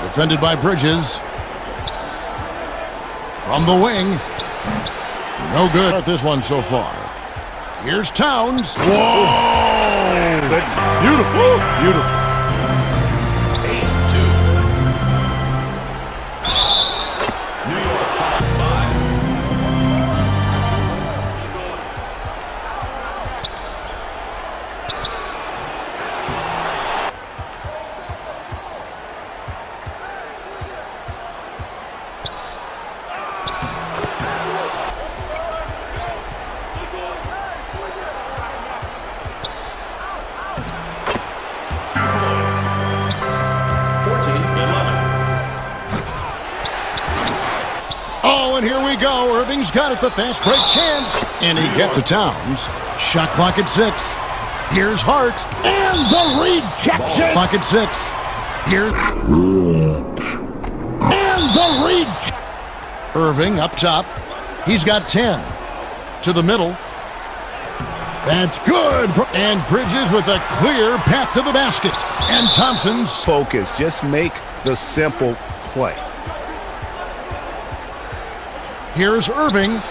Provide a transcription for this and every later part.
Defended by Bridges. From the wing. No good at this one so far. Here's Towns. Whoa! Beautiful. Beautiful. 8-2. New York 5. Oh, and here we go. Irving's got it, the fast break chance. And he gets it. Towns. Shot clock at 6. Here's Hart. And the rejection. Clock at 6. Here's... And the rejection. Irving up top. He's got 10. To the middle. That's good. And Bridges with a clear path to the basket. And Thompson's... Focus. Just make the simple play. Here's Irving.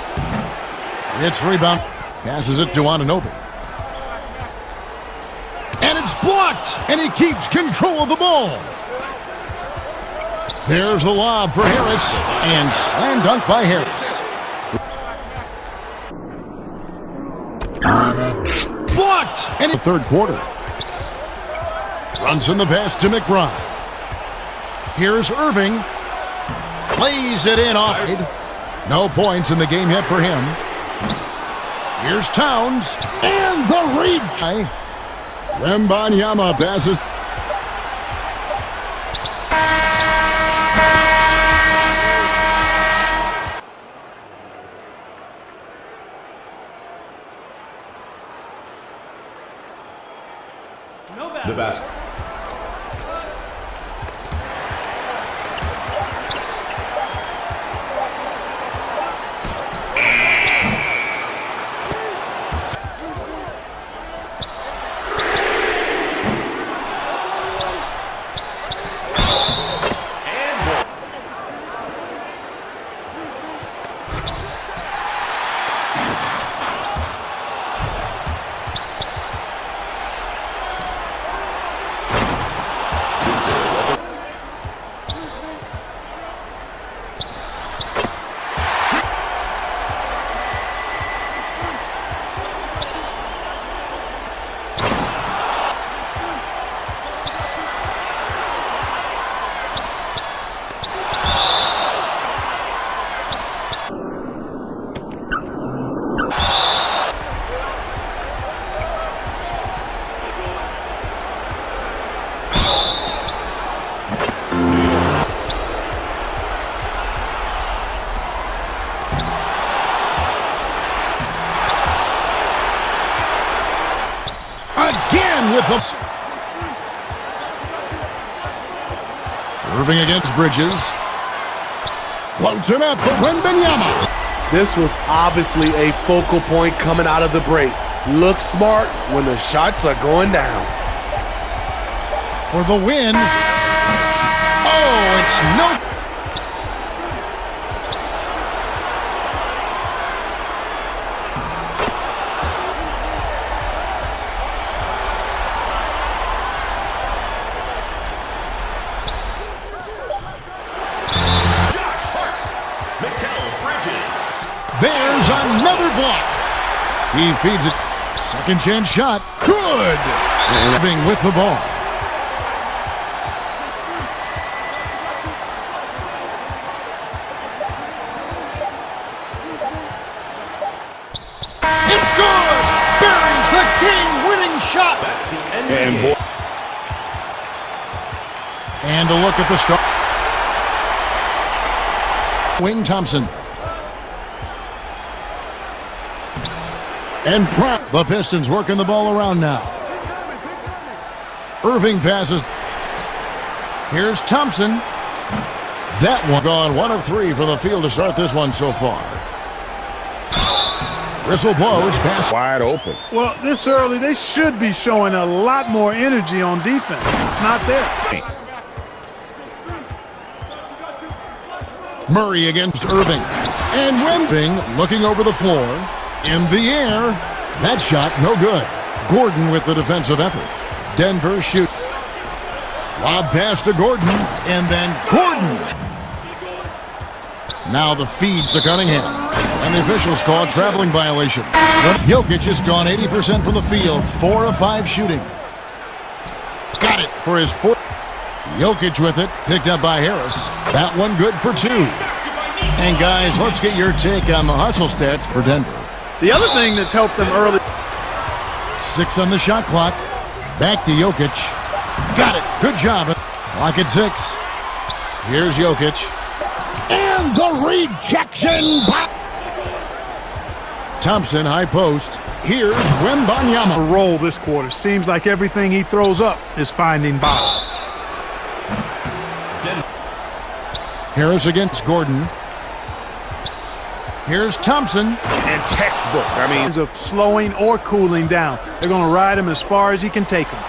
It's rebound. Passes it to Anunoby. And it's blocked. And he keeps control of the ball. There's the lob for Harris. And slam dunk by Harris. Blocked. And the third quarter. Runs in the pass to McBride. Here's Irving. Plays it in off. No points in the game yet for him. Here's Towns. And the read. Wembanyama passes. The best. Again with the... Irving against Bridges. Floats it up for Wembanyama. This was obviously a focal point coming out of the break. Look smart when the shots are going down. For the win. Oh, it's no... There's another block. He feeds it. Second chance shot. Good. Irving with the ball. It's good. Buries the game-winning shot. That's the end. And a look at the start. Wing Thompson. And the Pistons working the ball around now. Irving passes. Here's Thompson. That one gone 1 of 3 for the field to start this one so far. Whistle blows. Pass Wide open. Well, this early, they should be showing a lot more energy on defense. It's not there. Murray against Irving. And Wembing looking over the floor. In the air. That shot no good. Gordon with the defensive effort. Denver shoot. Lob pass to Gordon. And then Gordon. Now the feed to Cunningham. And the officials call a traveling violation. But Jokic has gone 80% from the field. 4 of 5 shooting. Got it for his fourth. Jokic with it. Picked up by Harris. That one good for 2. And guys, let's get your take on the hustle stats for Denver. The other thing that's helped them early. 6 on the shot clock. Back to Jokic. Got it. Good job. Clock at 6. Here's Jokic. And the rejection by Thompson, high post. Here's Wembanyama. Roll this quarter. Seems like everything he throws up is finding bottom. Harris against Gordon. Here's Thompson. And textbook. I mean, Signs of slowing or cooling down. They're going to ride him as far as he can take him.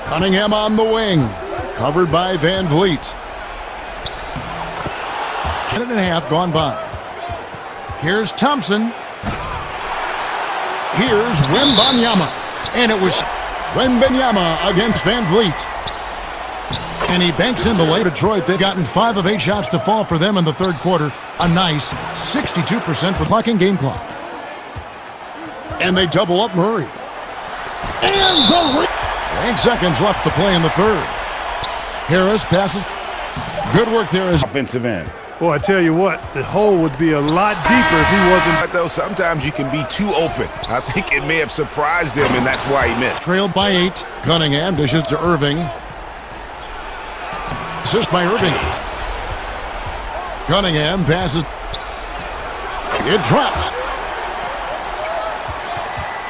Cunningham on the wing. Covered by Van Vliet. 10.5 gone by. Here's Thompson. Here's Wembanyama. And it was Wembanyama against Van Vliet. And he banks in the late. Detroit, they've gotten 5 of 8 shots to fall for them in the third quarter. A nice 62% for clocking game clock. And they double up Murray. And the 8 seconds left to play in the third. Harris passes. Good work there as Offensive end. Boy, I tell you what, the hole would be a lot deeper if he wasn't. But though sometimes you can be too open. I think it may have surprised him, and that's why he missed. trailed by 8. Cunningham dishes to Irving. Assist by Irving. Cunningham passes. It drops.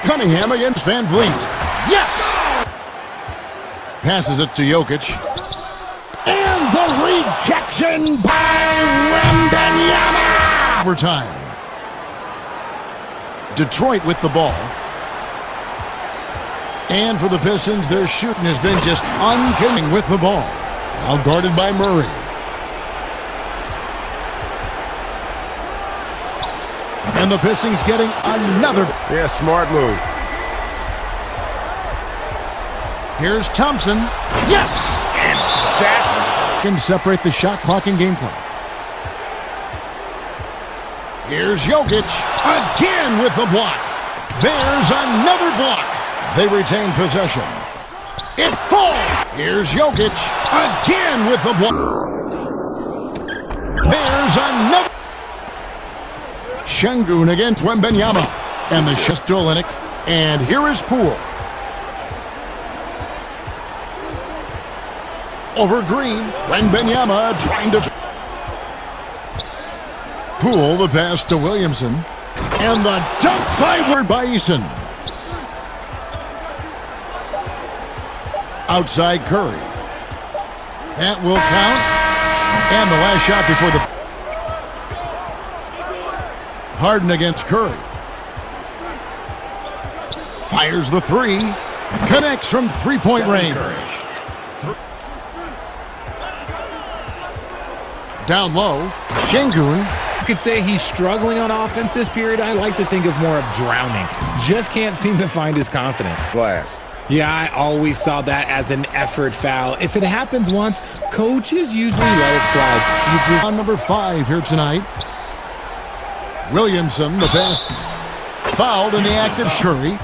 Cunningham against Van Vliet. Yes! Passes it to Jokic. And the rejection by Wembanyama! Overtime. Detroit with the ball. And for the Pistons, their shooting has been just unkilling with the ball. Now guarded by Murray. And the Pistons getting another. Yeah, smart move. Here's Thompson. Yes! And that's Can separate the shot clock and game clock. Here's Jokic. Again with the block. There's another block. They retain possession. It's full. Here's Jokic. Again with the block. There's another. Şengün against Wembanyama. And the shot to Olynyk. And here is Poole. Over Green. Wembanyama trying to. Poole, the pass to Williamson. And the dunk sideward by Eason. Outside Curry. That will count. And the last shot before the. Harden against Curry. Fires the 3. Connects from three-point range. Down low. Şengün. You could say he's struggling on offense this period. I like to think of more of drowning. Just can't seem to find his confidence. glass. Yeah, I always saw that as an effort foul. If it happens once, coaches usually let it slide. You just On number 5 here tonight. Williamson, the pass. Fouled in the act of Curry.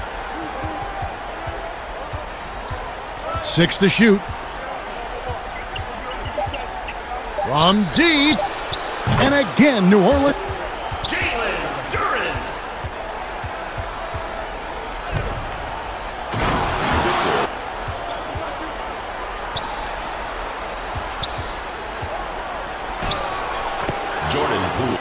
6 to shoot. From deep. And again, New Orleans. Jalen Duren. Jordan Poole.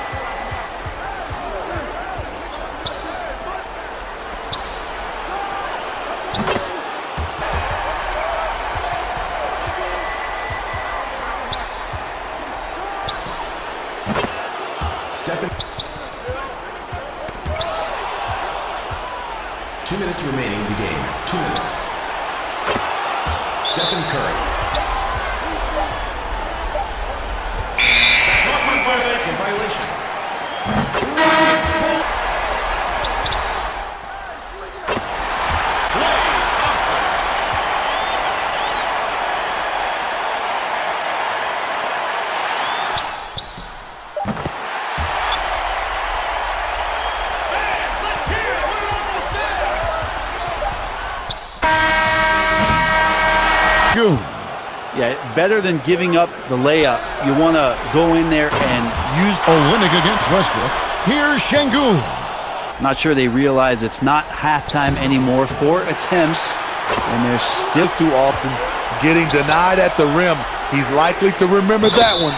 Stephen. 2 minutes remaining in the game. 2 minutes. Stephen Curry. 4-second violation. Klay Thompson. Fans, let's hear it. We're almost there. Goon. Yeah, better than giving up the layup. You want to go in there and use. Olynyk against Westbrook. Here's Şengün. Not sure they realize it's not halftime anymore. 4 attempts, and they're still Too often getting denied at the rim. He's likely to remember that one.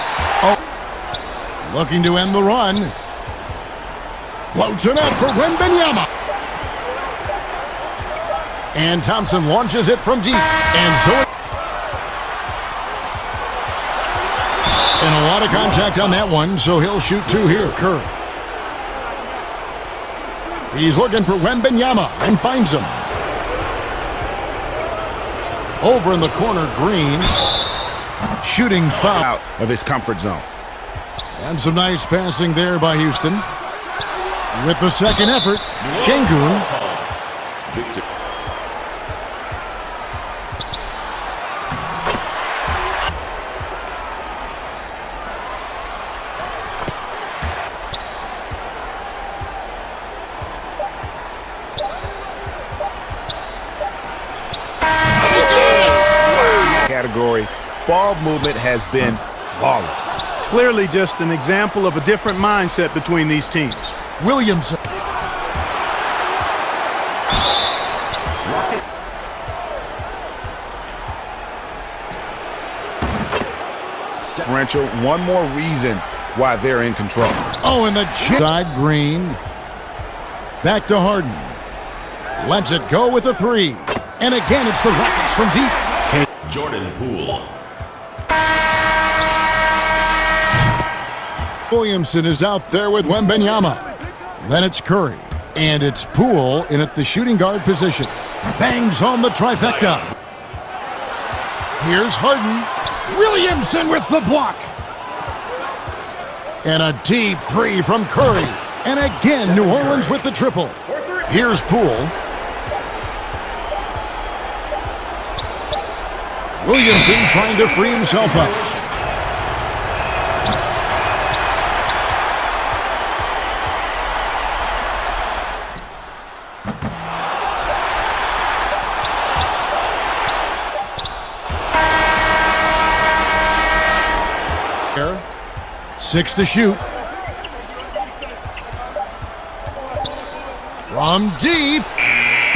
Looking to end the run. Floats it up for Wembanyama. And Thompson launches it from deep. And so and a lot of contact on that one, so he'll shoot 2 here. Curry. He's looking for Wembanyama and finds him. Over in the corner, Green. Shooting foul. Out of his comfort zone. And some nice passing there by Houston. With the second effort, Şengün. Category. Ball movement has been flawless. Clearly just an example of a different mindset between these teams. Williamson. Differential. One more reason why they're in control. Oh, and the side Green. Back to Harden. Lets it go with a 3. And again, it's the Rockets from deep. Jordan Poole. Williamson is out there with Wembanyama. Then it's Curry. And it's Poole in at the shooting guard position. Bangs home the trifecta. Here's Harden. Williamson with the block. And a deep 3 from Curry. And again, New Orleans with the triple. Here's Poole. Williamson trying to free himself up. There. 6 to shoot. From deep.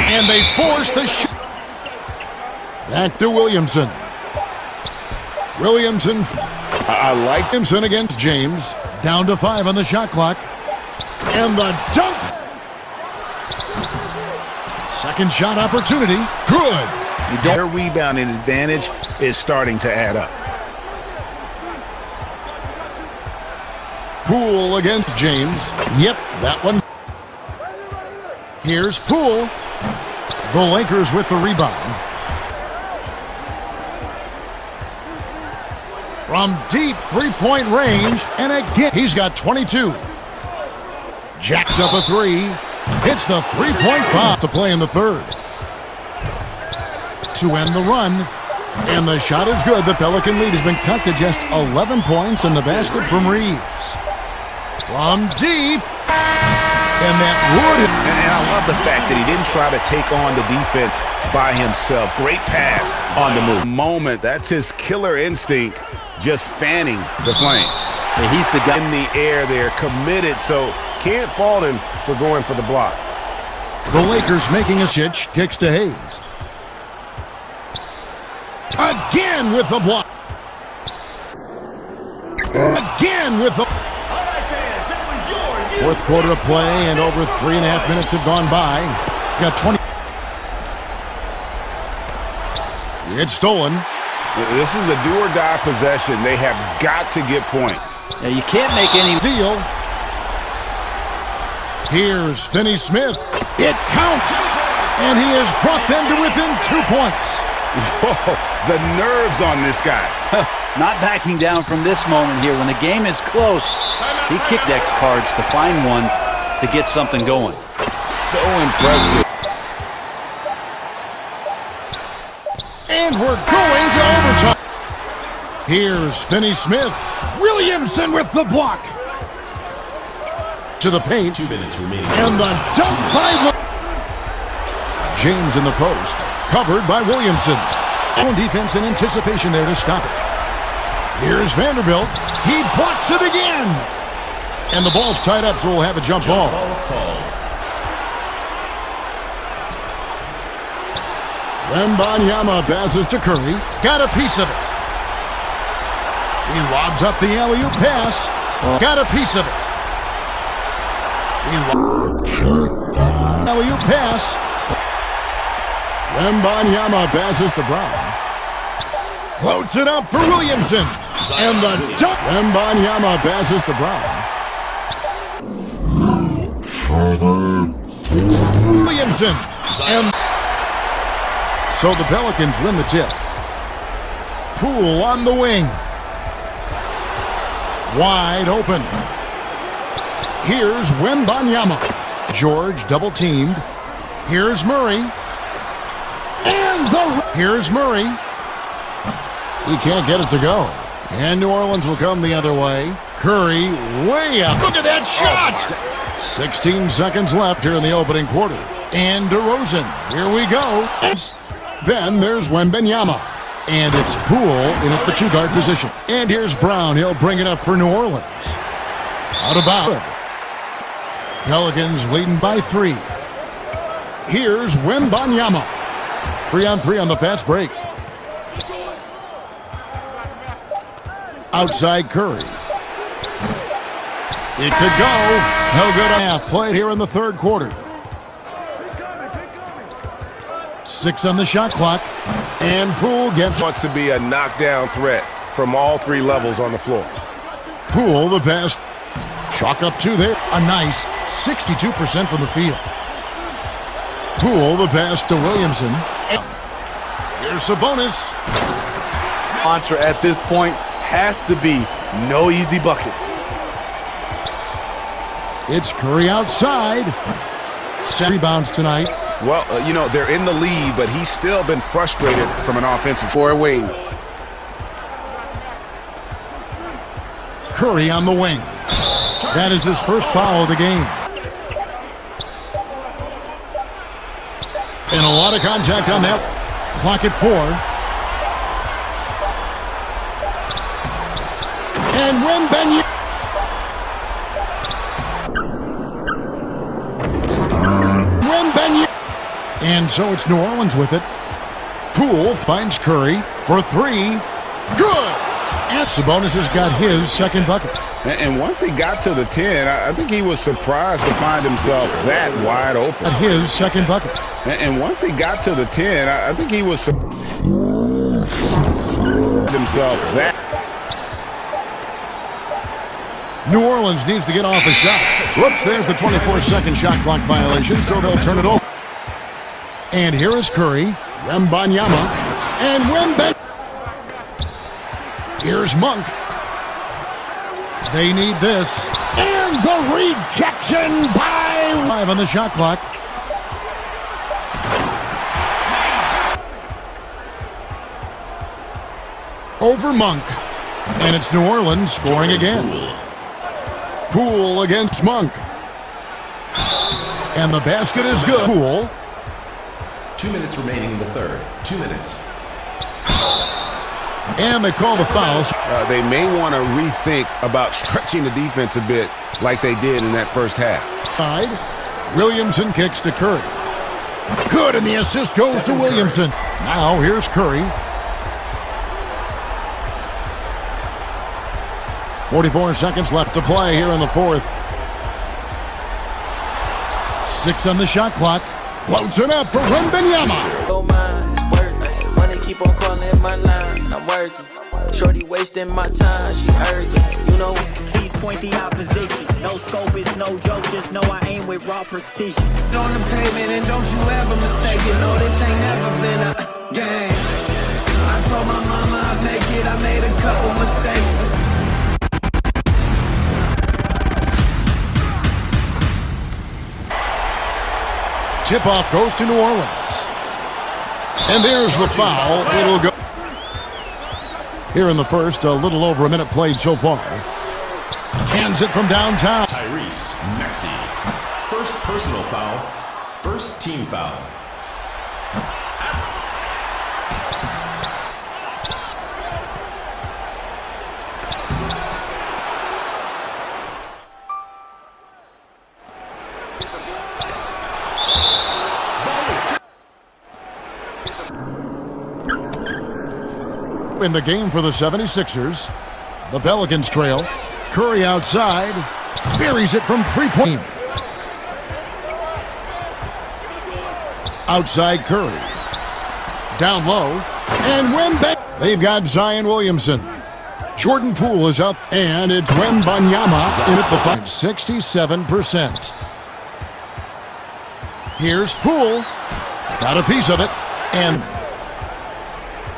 And they force the shot. Back to Williamson. Williamson. I like Williamson against James. Down to 5 on the shot clock. And the dunks. Second shot opportunity. Good. their rebounding advantage is starting to add up. Poole against James. Yep, that one. Here's Poole. The Lakers with the rebound. From deep three-point range, and again, he's got 22. Jacks up a three. Hits the three-point bomb to play in the third. To end the run. And the shot is good. The Pelican lead has been cut to just 11 points in the basket from Reeves. From deep. And that would. And I love the fact that he didn't try to take on the defense by himself. Great pass on the move. Moment. That's his killer instinct, just fanning the flames. Yeah, he's the guy in the air there, committed, so can't fault him for going for the block. The Lakers making a switch. Kicks to Hayes. Again with the block. Again with the... Fourth quarter of play, and over 3.5 minutes have gone by. Got 20. It's stolen. This is a do-or-die possession. They have got to get points. Yeah, you can't make any Deal. Here's Finney Smith. It counts. And he has brought them to within 2 points. Whoa, the nerves on this guy. not backing down from this moment here. When the game is close, He kicked X cards to find one to get something going. So impressive. And we're going to overtime. Here's Finney Smith. Williamson with the block. To the paint. 2 minutes remaining. And the dunk by James in the post. Covered by Williamson. On defense in anticipation there to stop it. Here's Vanderbilt. He blocks it again. And the ball's tied up, so we'll have a jump ball. Called. Wembanyama passes to Curry. Got a piece of it. He lobs up the alley-oop pass. Got a piece of it. Alley-oop pass. Wembanyama passes to Brown. Floats it up for Williamson. And the dunk. Wembanyama passes to Brown. Williamson. And so the Pelicans win the tip. Poole on the wing. Wide open. Here's Wembanyama. George double teamed. Here's Murray. And here's Murray. He can't get it to go. And New Orleans will come the other way. Curry way up. Look at that shot! 16 seconds left here in the opening quarter. And DeRozan. Here we go. Then there's Wembanyama. And it's Poole in at the two-guard position. And here's Brown. He'll bring it up for New Orleans. Out about it. Pelicans leading by 3. Here's Wembanyama. 3-on-3 on the fast break. Outside Curry. It could go. No good. Half played here in the third quarter. 6 on the shot clock. And Poole wants to be a knockdown threat from all 3 levels on the floor. Poole the pass. Chalk up 2 there. A nice 62% from the field. Poole the pass to Williamson. Here's Sabonis. Mantra at this point has to be no easy buckets. It's Curry outside. 7 rebounds tonight. Well, they're in the lead, but he's still been frustrated from an offensive For a wing. Curry on the wing. That is his first foul of the game. And a lot of contact on that. Clock at 4. And Wembanyama. And so it's New Orleans with it. Poole finds Curry for 3. Good! And Sabonis has got his second bucket. And once he got to the 10, I think he was surprised to find himself that wide open. At his second bucket. And once he got to the 10, I think he was surprised himself that. New Orleans needs to get off a shot. Whoops, there's the 24-second shot clock violation, so they'll turn it over. And here is Curry, Wembanyama, and Here's Monk. They need this. And the rejection by 5 on the shot clock. Over Monk. And it's New Orleans scoring again. Poole against Monk. And the basket is good. Poole. 2 minutes remaining in the third. 2 minutes. And they call the fouls. They may want to rethink about stretching the defense a bit like they did in that first half. Side. Williamson kicks to Curry. Good, and the assist goes to Williamson. Now here's Curry. 44 seconds left to play here in the fourth. 6 on the shot clock. Floats it up for Wembanyama. Don't mind, it's work. Money keep on calling my line. I'm working. Shorty wasting my time. She urgent. You know, please point the opposition. No scope, it's no joke. Just know I aim with raw precision. on the pavement and don't you ever mistake it. No, this ain't never been a game. I told my mama I'd make it. I made a couple mistakes. Tip-off goes to New Orleans. And there's the foul. It'll go. Here in the first, a little over a minute played so far. Hands it from downtown. Tyrese Maxey. First personal foul. First team foul. In the game for the 76ers, the Pelicans trail. Curry outside, buries it from three-point. Outside Curry. Down low, and Wembanyama. They've got Zion Williamson. Jordan Poole is out, and it's Wembanyama in at the fight. 67%. Here's Poole. Got a piece of it, and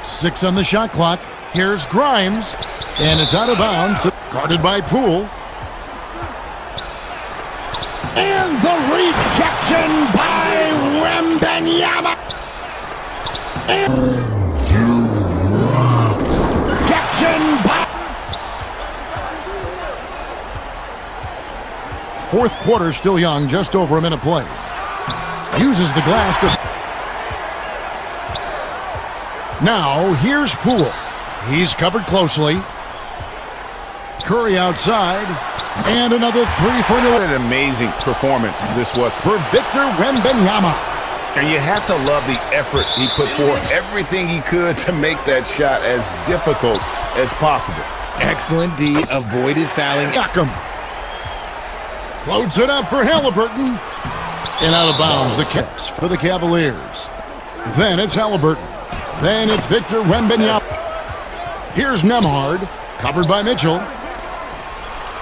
6 on the shot clock. Here's Grimes, and it's out of bounds. Guarded by Poole. And the rejection by Wembanyama. And rejection by... Fourth quarter still young, just over a minute play. Uses the glass to... Now, here's Poole. He's covered closely. Curry outside. And another three for New Orleans. What an amazing performance this was For Victor Wembanyama. And you have to love the effort he put forth. Everything he could to make that shot as difficult as possible. Excellent D. Avoided fouling. Siakam. Floats it up for Halliburton. And out of bounds, the catch for the Cavaliers. Then it's Halliburton. Then it's Victor Wembanyama. Here's Nembhard, covered by Mitchell.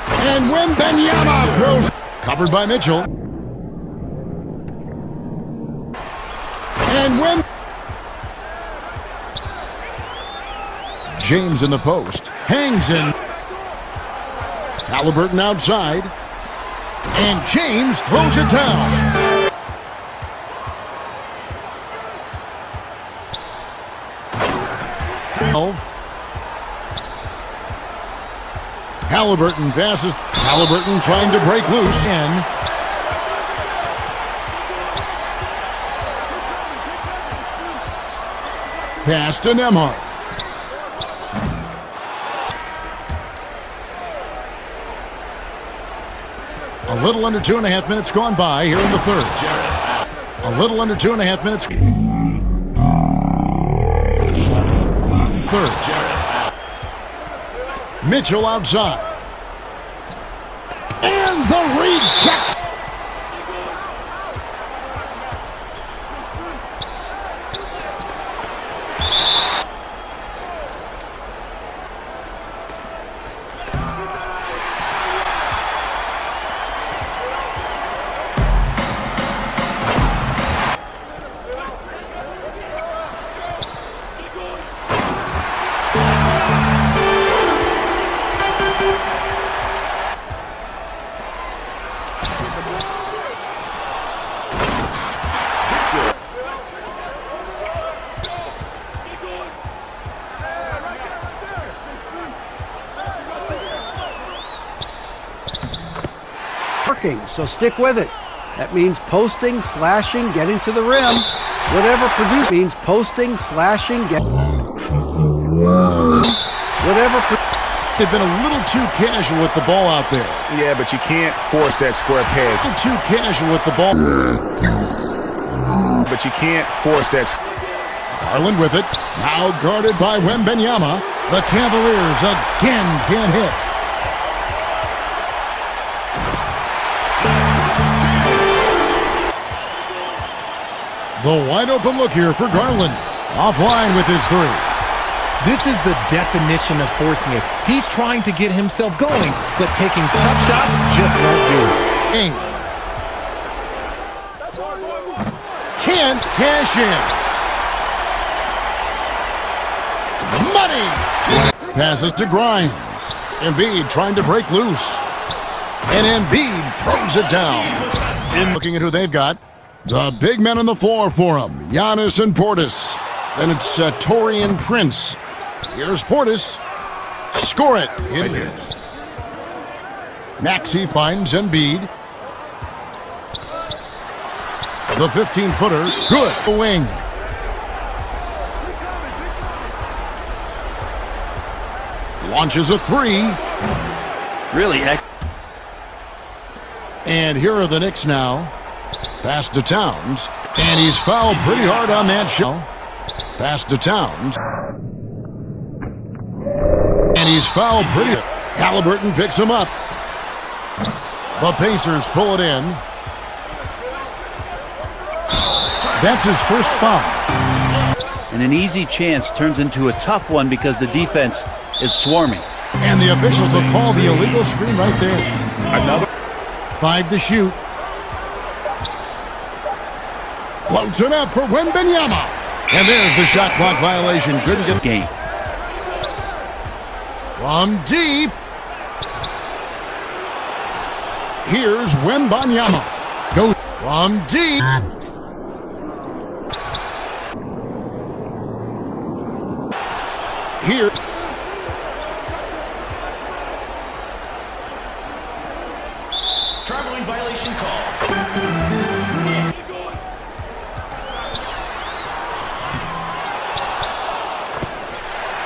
And Wembanyama throws, covered by Mitchell. And James in the post, hangs in. Halliburton outside. And James throws it down. Halliburton passes. Halliburton trying to break loose. In. Pass to Nembhard. A little under 2.5 minutes gone by here in the third. A little under 2.5 minutes. Third. Mitchell outside. And the reject. So stick with it. That means posting, slashing, getting to the rim. Whatever produce means posting, slashing, get. Whatever. They've been a little too casual with the ball out there. Yeah, but you can't force that square peg. A little too casual with the ball. But you can't force that. Garland with it. Now guarded by Wembanyama. The Cavaliers again can't hit. The wide open look here for Garland. Offline with his three. This is the definition of forcing it. He's trying to get himself going, but taking tough shots just won't do it. Can't cash in. Money. Passes to Grimes. Embiid trying to break loose. And Embiid throws it down. And looking at who they've got. The big men on the floor for him, Giannis and Portis. Then it's Taurean Prince. Here's Portis. Score it. Maxey finds Embiid. The 15-footer. Good. The wing. Launches a three. Really? And here are the Knicks now. Pass to Towns. And he's fouled pretty hard on that shot. Pass to Towns. And he's fouled pretty. Halliburton picks him up. The Pacers pull it in. That's his first foul. And an easy chance turns into a tough one because the defense is swarming. And the officials will call the illegal screen right there. Another 5 to shoot. Floats it up for Wembanyama. And there's the shot clock violation. Couldn't get Game. from deep. Here's Wembanyama. Go from deep. Here. Traveling violation call.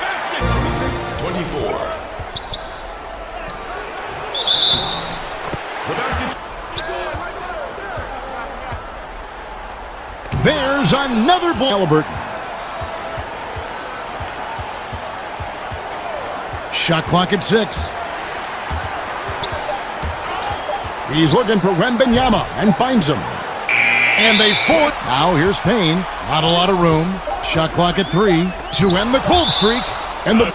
Basket number 624. The basket. There's another ball. Halliburton. Shot clock at 6. He's looking for Wembanyama and finds him. And they force. Now here's Payne. Not a lot of room. Shot clock at 3 to end the cold streak. And the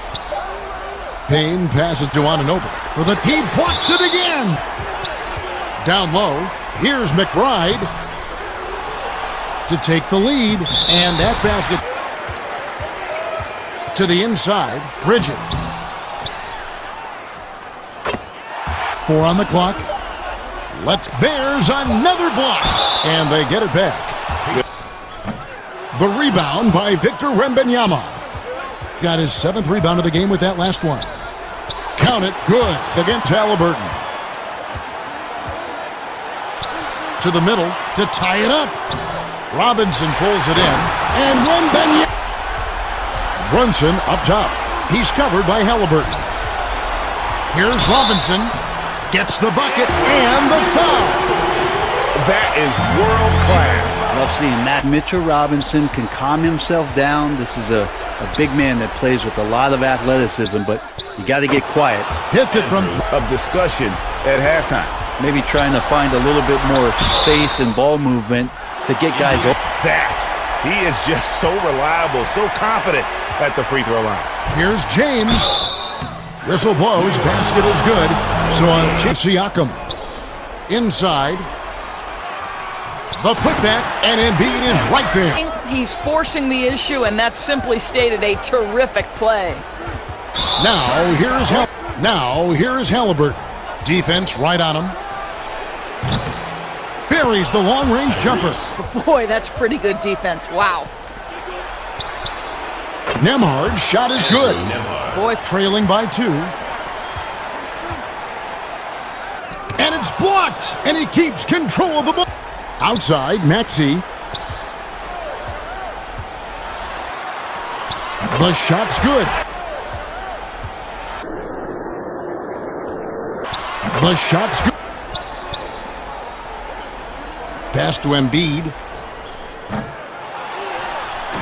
Payne passes to Anunoby for the. He blocks it again. Down low. Here's McBride to take the lead. And that basket to the inside. Bridget. 4 on the clock. There's another block. And they get it back. The rebound by Victor Wembanyama. Got his 7th rebound of the game with that last one. Count it. Good. Against Halliburton. To the middle to tie it up. Robinson pulls it in. And Wembanyama. Brunson up top. He's covered by Halliburton. Here's Robinson. Gets the bucket and the foul. That is world class. Love seeing that. Mitchell Robinson can calm himself down. This is a big man that plays with a lot of athleticism, but you got to get quiet. Hits it from Of discussion at halftime. Maybe trying to find a little bit more space and ball movement to get guys off. That. He is just so reliable, so confident at the free throw line. Here's James. Whistle blows. Basket is good. So on Siakam. Inside. The putback, and Embiid is right there. He's forcing the issue, and that's simply stated a terrific play. Now here's Halliburton. Defense right on him. Buries the long-range jumper. Boy, that's pretty good defense. Wow. Nembhard's shot is good. Boy, Trailing by 2. And it's blocked. And he keeps control of the ball. Outside, Maxey. The shot's good. The shot's good. Pass to Embiid.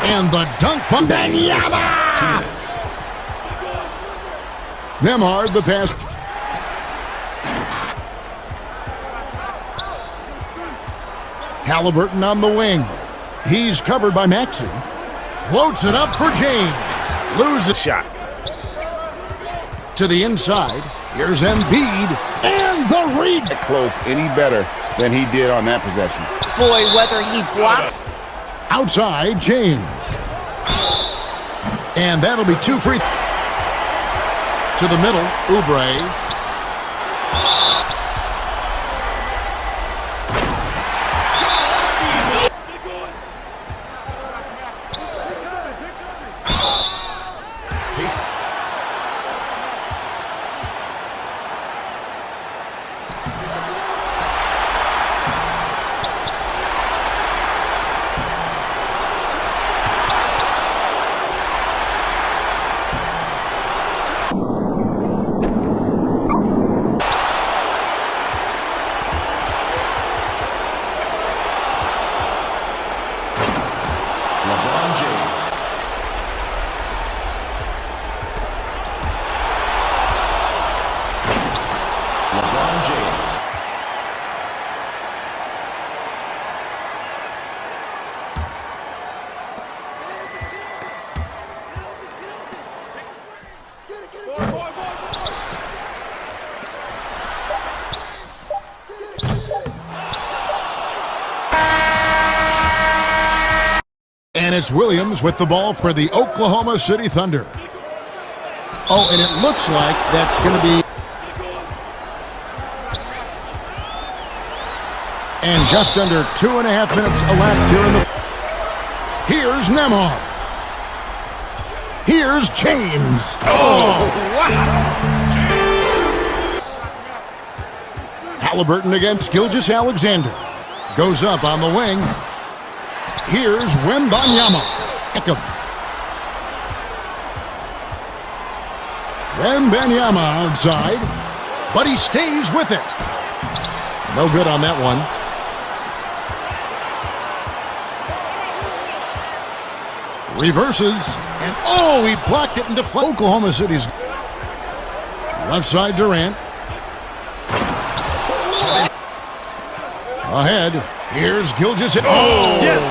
And the dunk by Wembanyama. 2 minutes. Nembhard, the pass. Halliburton on the wing. He's covered by Maxey. Floats it up for James. Loses Shot. to the inside. Here's Embiid. And the read. Close any better than he did on that possession. boy, whether he blocks. Outside, James. And that'll be 2 free. To the middle, Oubre. And it's Williams with the ball for the Oklahoma City Thunder. Oh, and it looks like that's going to be... And just under 2.5 minutes elapsed here in the... Here's Nembhard. Here's James. Oh, wow! Halliburton against Gilgeous-Alexander. Goes up on the wing. Here's Wembanyama. Wembanyama outside, but he stays with it. No good on that one. Reverses, and oh, he blocked it and deflected. Oklahoma City's left side Durant. Ahead, here's Gilgeous. Oh, yes,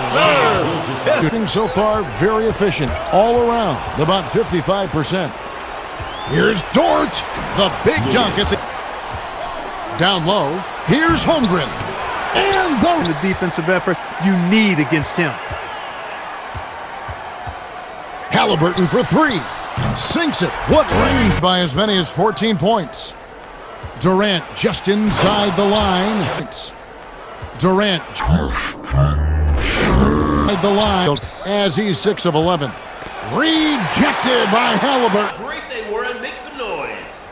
sir. Shooting so far, very efficient all around, about 55%. Here's Dort, the big dunk at the... Down low, here's Holmgren. And the defensive effort you need against him. Halliburton for three. Sinks it. What rains by as many as 14 points. Durant just inside the line. Durant inside the line as he's 6 of 11. Rejected by Halliburton. Great they were, and make some noise.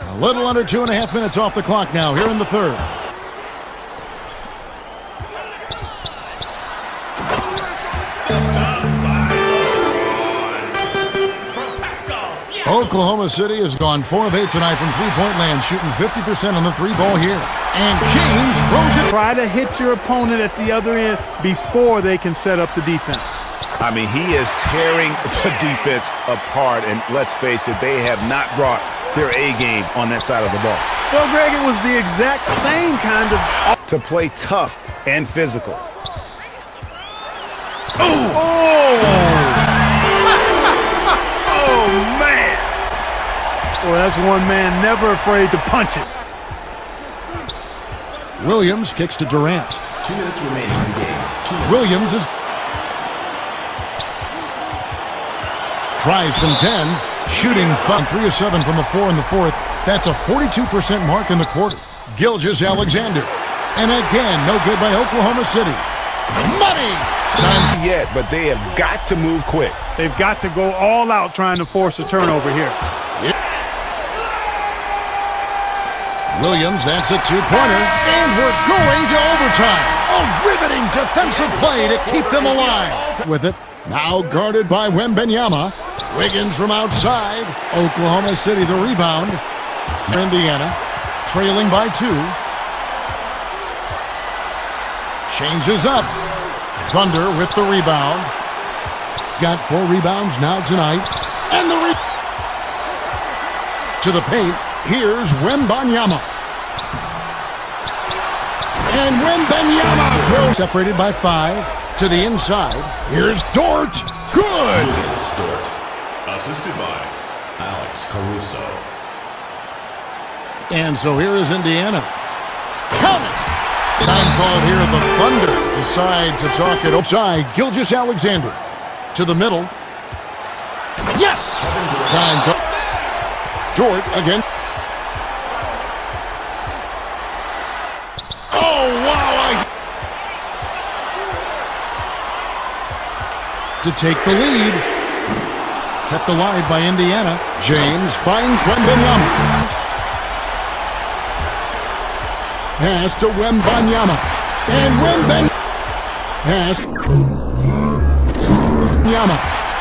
A little under 2.5 minutes off the clock now here in the third. Oklahoma City has gone 4 of 8 tonight from three-point land, shooting 50% on the three ball here. And James throws it. Try to hit your opponent at the other end before they can set up the defense. I mean, he is tearing the defense apart, and let's face it, they have not brought their A game on that side of the ball. Well, Greg, it was the exact same kind of... To play tough and physical. Well, that's one man never afraid to punch it. Williams kicks to Durant. 2 minutes remaining in the game. 2 minutes. Williams is... Tries from 10. Shooting fun. 3 of 7 from the floor in the fourth. That's a 42% mark in the quarter. Gilgeous-Alexander. And again, no good by Oklahoma City. Money! Time yet, but they have got to move quick. They've got to go all out trying to force a turnover here. Williams, that's a two-pointer, and we're going to overtime. A riveting defensive play to keep them alive. With it, now guarded by Wembanyama. Wiggins from outside. Oklahoma City the rebound. Indiana trailing by 2. Changes up. Thunder with the rebound. Got 4 rebounds now tonight. And the to the paint. Here's Wembanyama. And Wembanyama throws. Separated by 5 to the inside. Here's Dort. Good. Williams Dort. Assisted by Alex Caruso. And so here is Indiana. Count it. Time called here. The Thunder decide to talk it outside. Gilgeous-Alexander to the middle. Yes. Time called. Dort again. Oh, wow. To take the lead. Kept alive by Indiana. James finds Wembanyama. Pass to Wembanyama. And Pass. Wembanyama.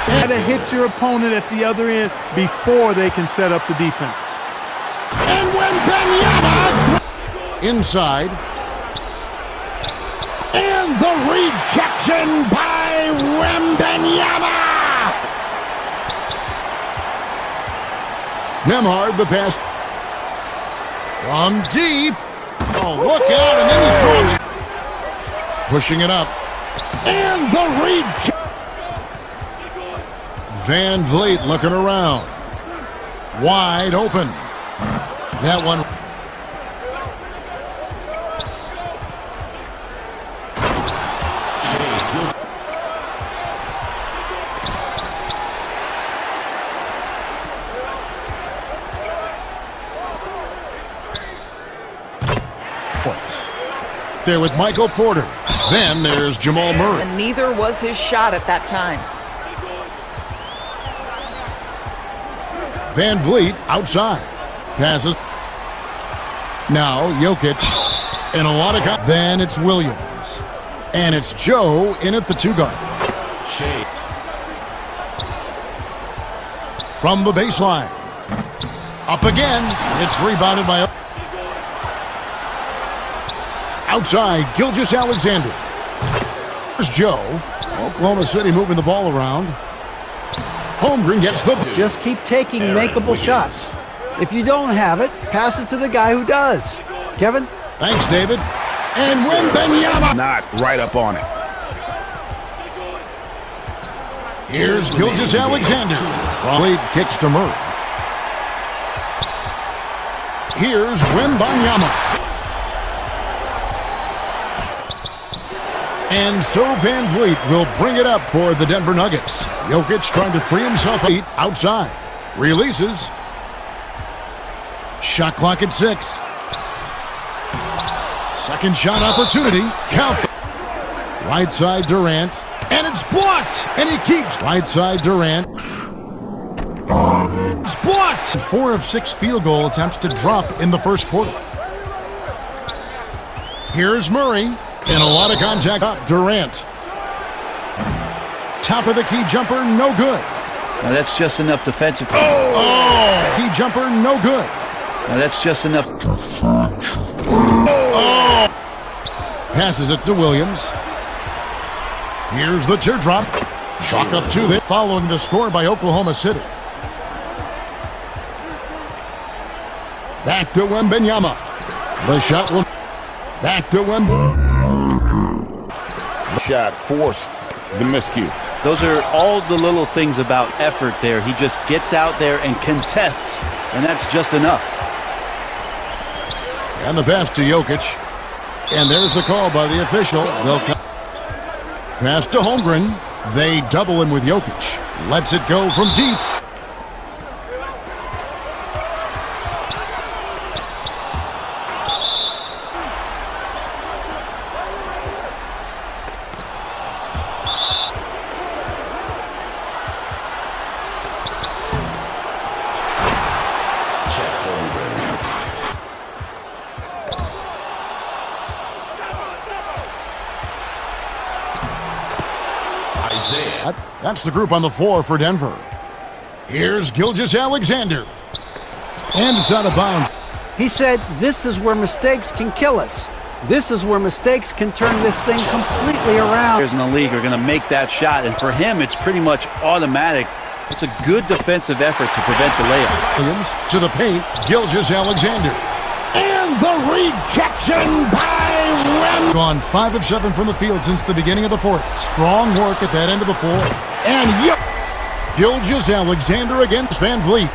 Got to hit your opponent at the other end before they can set up the defense. And Wembanyama inside. And the rejection by Wembanyama. Nembhard the pass. From deep. Oh, look out, and then he throws. Pushing it up. And the rejection. Van Vliet looking around. Wide open. That one. There with Michael Porter. Then there's Jamal Murray. And neither was his shot at that time. Van Vliet outside. Passes. Now Jokic. And a lot of... Then it's Williams. And it's Joe in at the 2-guard. From the baseline. Up again. It's rebounded by... Outside, Gilgeous-Alexander. There's Joe. Oklahoma City moving the ball around. Holmgren gets the... Just keep taking makeable shots. If you don't have it, pass it to the guy who does. Kevin? Thanks, David. And Wembanyama. Not right up on it. Here's Gilgeous-Alexander. Blade kicks to Murray. Here's Wembanyama. And so Van Vliet will bring it up for the Denver Nuggets. Jokic trying to free himself outside. Releases. Shot clock at 6. Second shot opportunity. Count. Right side Durant. And it's blocked. And he keeps. Right side Durant. It's blocked. 4 of 6 field goal attempts to drop in the first quarter. Here's Murray. And a lot of contact up Durant. Top of the key jumper, no good. Now that's just enough defensive. Oh! Key jumper, no good. Now that's just enough. Oh! Passes it to Williams. Here's the teardrop. Chalk up to it, following the score by Oklahoma City. Back to Wembanyama. The shot will... Back to Wembanyama. Shot forced the miscue. Those are all the little things about effort there. He just gets out there and contests, and that's just enough. And the pass to Jokic. And there's the call by the official. They'll pass to Holmgren. They double him with Jokic. Lets it go from deep. That's the group on the floor for Denver. Here's Gilgeous-Alexander. And it's out of bounds. He said, this is where mistakes can kill us. This is where mistakes can turn this thing completely around. Players in the league are going to make that shot, and for him, it's pretty much automatic. It's a good defensive effort to prevent the layup. Williams to the paint, Gilgeous-Alexander. And the rejection by Wem. Gone 5 of 7 from the field since the beginning of the fourth. Strong work at that end of the floor. And Gilgeous-Alexander against Van Vliet.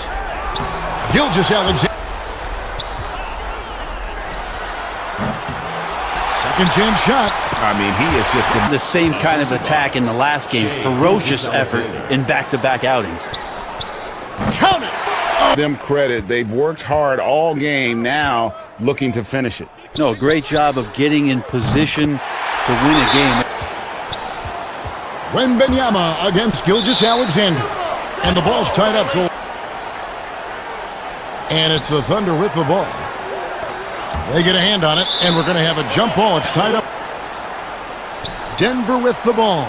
Gilgeous-Alexander. Second chance shot. I mean, he is just the same kind of attack in the last game. Ferocious effort in back-to-back outings. Count it. Them credit. They've worked hard all game, now looking to finish it. No, great job of getting in position to win a game. Wembanyama against Gilgeous-Alexander. And the ball's tied up. So, and it's the Thunder with the ball. They get a hand on it, and we're going to have a jump ball. It's tied up. Denver with the ball.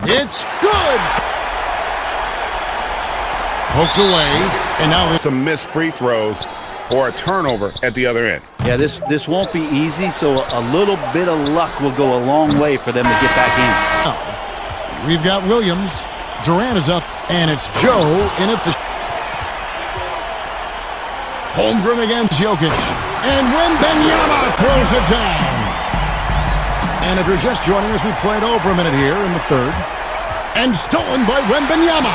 It's good. Poked away, and now there's some missed free throws or a turnover at the other end. Yeah, this won't be easy, so a little bit of luck will go a long way for them to get back in. We've got Williams. Durant is up, and it's Joe in at the... Holmgren against Jokic. And Wembanyama throws it down. And if you're just joining us, we played over a minute here in the third. And stolen by Wembanyama.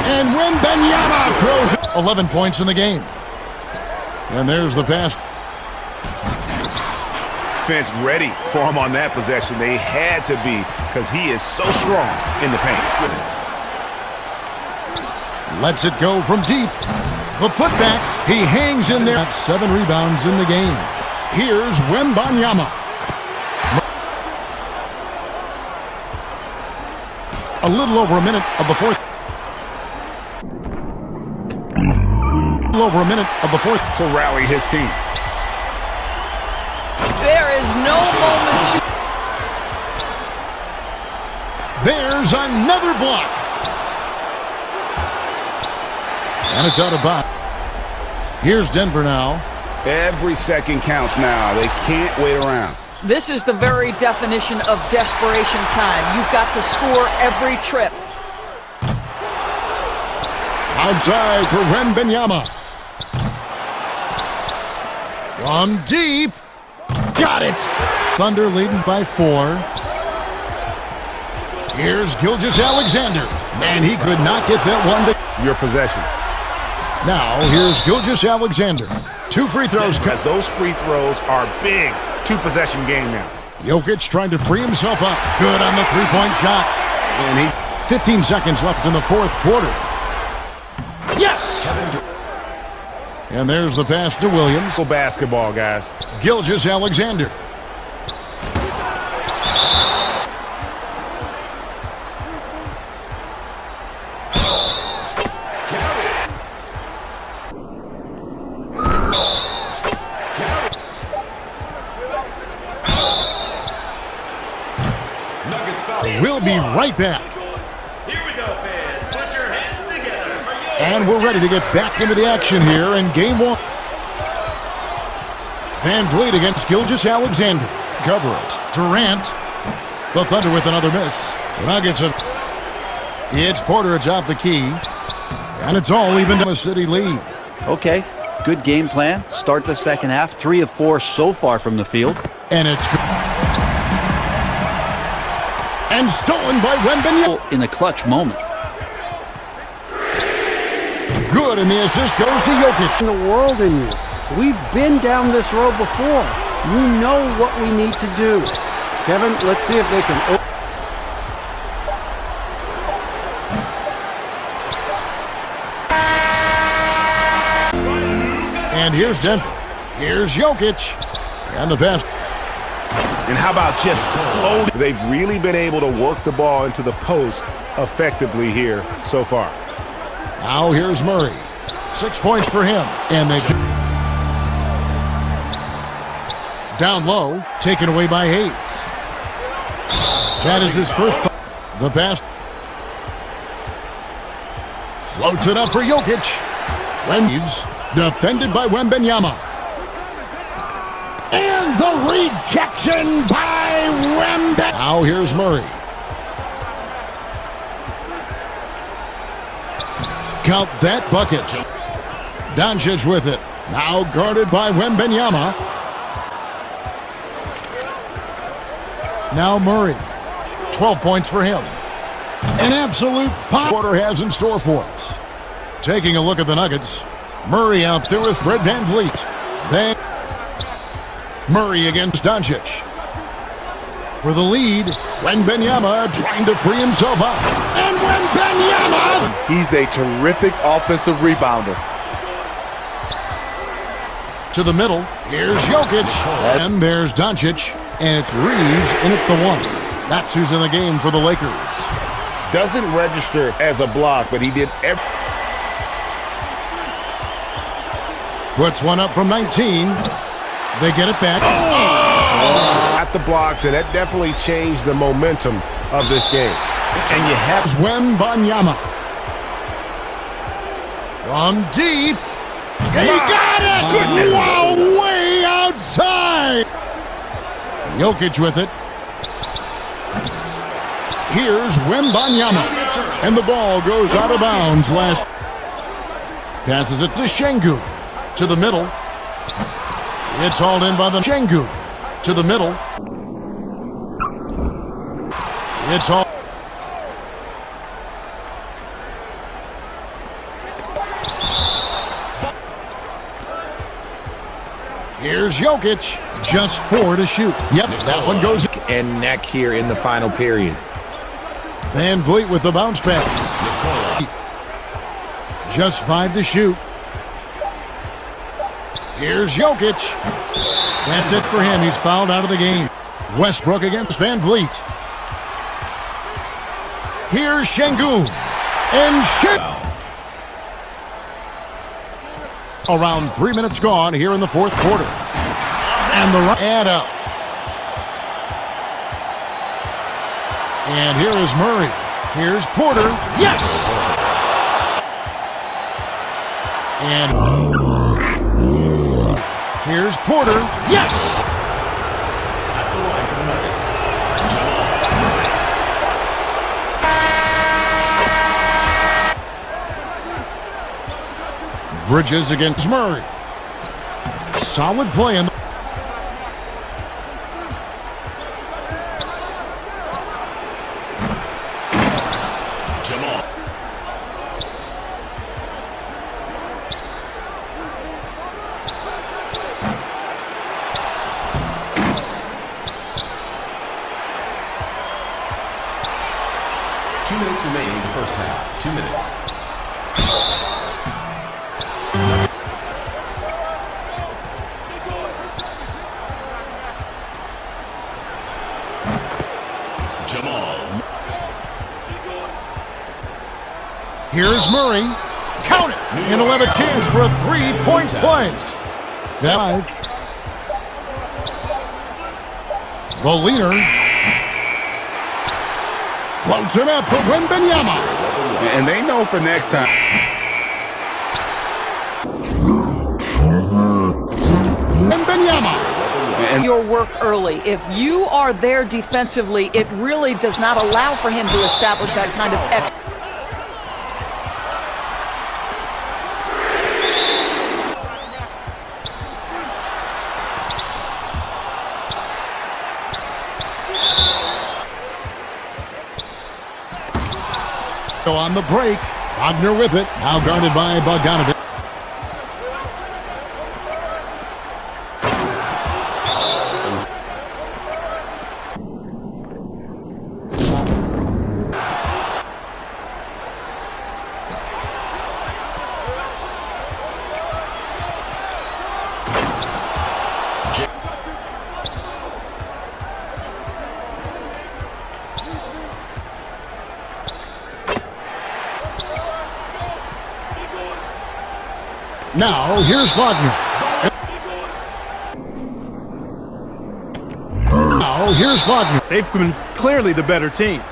And Wembanyama throws it. 11 points in the game. And there's the pass. Defense ready for him on that possession. They had to be because he is so strong in the paint. Lets it go from deep. The putback. He hangs in there. Got 7 rebounds in the game. Here's Wembanyama. A little over a minute of the fourth. Over a minute of the fourth to rally his team. There is no moment to... There's another block. And it's out of bounds. Here's Denver now. Every second counts now. They can't wait around. This is the very definition of desperation time. You've got to score every trip. Outside for Wembanyama. From deep. Got it. Thunder leading by 4. Here's Gilgeous-Alexander. And he could not get that one to your possessions. Now, here's Gilgeous-Alexander. 2 free throws. Because those free throws are big. 2-possession game now. Jokic trying to free himself up. Good on the 3-point shot. And 15 seconds left in the fourth quarter. Yes! And there's the pass to Williams. Basketball, guys. Gilgeous-Alexander. We'll be right back. Here we go, fans. Put your hands together for your... And we're ready to get back into the action here in game 1. Van Vliet against Gilgeous-Alexander. Cover it. Durant. The Thunder with another miss. The Nuggets have... It's Porter atop the key. And it's all even to a city lead. Okay, good game plan. Start the second half. 3 of 4 so far from the field. And it's... And stolen by Wembanyama. In a clutch moment. Good, and the assist goes to Jokic. In the world in you. We've been down this road before. You know what we need to do. Kevin, let's see if they can... And here's Denver. Here's Jokic. And the pass. And how about just floating? They've really been able to work the ball into the post effectively here so far. Now here's Murray. 6 points for him. And they... Down low. Taken away by Hayes. That is his first... The pass. Floats it up for Jokic. Leaves. Defended by Wembanyama. And the rejection by Wembanyama. Now here's Murray. Count that bucket. Doncic with it. Now guarded by Wembanyama. Now Murray. 12 points for him. An absolute pop. Porter has in store for us. Taking a look at the Nuggets. Murray out there with Fred VanVleet. Then Murray against Doncic. For the lead, Wembanyama trying to free himself up. And Wembanyama! He's a terrific offensive rebounder. To the middle, here's Jokic. And there's Doncic. And it's Reeves in at the 1. That's who's in the game for the Lakers. Doesn't register as a block, but he did everything. Puts one up from 19. They get it back. At the blocks, and that definitely changed the momentum of this game. And you have Wembanyama. From deep. He got it! Goodness. Wow, way outside! Jokic with it. Here's Wembanyama. And the ball goes out of bounds last. Passes it to Şengün. To the middle. It's hauled in by the Şengün. To the middle. It's all. Here's Jokic. Just 4 to shoot. Yep, that one goes. And neck here in the final period. Van Vliet with the bounce pass. Just 5 to shoot. Here's Jokic. That's it for him. He's fouled out of the game. Westbrook against Van Vliet. Here's Şengün. And around 3 minutes gone here in the fourth quarter. And the run add up. And here is Murray. Here's Porter. Yes! And here's Porter. Yes! At the line for the Nuggets, Jamal. Bridges against Murray. Solid play in the Jamal. Minutes remaining in the first half. 2 minutes. Jamal. Here's Murray. Count it. And he'll have a chance for a 3-point play. 5. The leader. Floats it up for Wembanyama. And they know for next time. Wembanyama. And your work early. If you are there defensively, it really does not allow for him to establish that kind of on the break. Wagner with it. Now guarded by Bogdanović. Now, here's Wagner. Now, here's Wagner. They've been clearly the better team.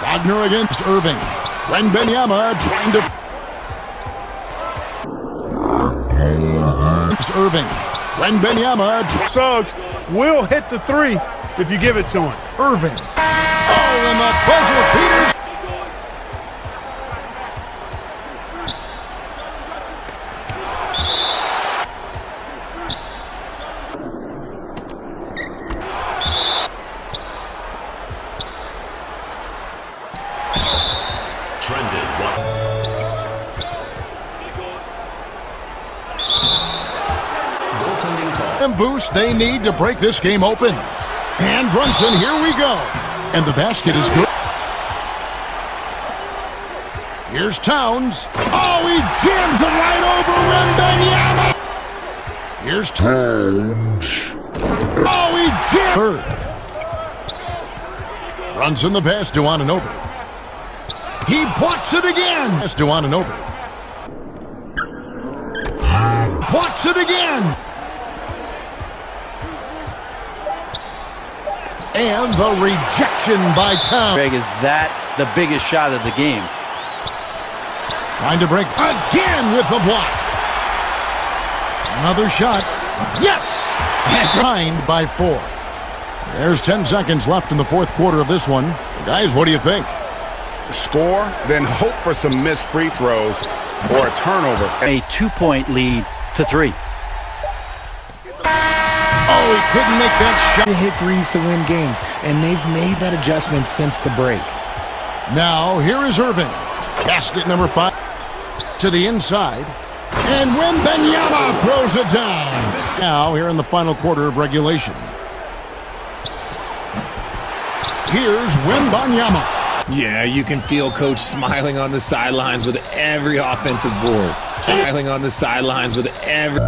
Wagner against Irving. Wembanyama trying to... It's Irving. Wembanyama. Suggs will hit the 3 if you give it to him. Irving. Oh, and the buzzer beaters. Boost they need to break this game open. And Brunson, here we go. And the basket is good. Here's Towns. Oh, he jams it right over Wembanyama. Here's Towns. Oh, he jams. Third. Brunson the pass to Anunoby. He blocks it again. That's to Anunoby. Blocks it again. And the rejection by Towns. Greg, is that the biggest shot of the game? Trying to break again with the block. Another shot. Yes! Behind by 4. There's 10 seconds left in the fourth quarter of this one. Guys, what do you think? Score, then hope for some missed free throws or a turnover. A 2-point lead to 3. Oh, he couldn't make that shot. They hit threes to win games, and they've made that adjustment since the break. Now, here is Irving. Basket number 5 to the inside. And Wembanyama throws it down. Now here in the final quarter of regulation. Here's Wembanyama. Yeah, you can feel Coach smiling on the sidelines with every offensive board. Smiling on the sidelines with every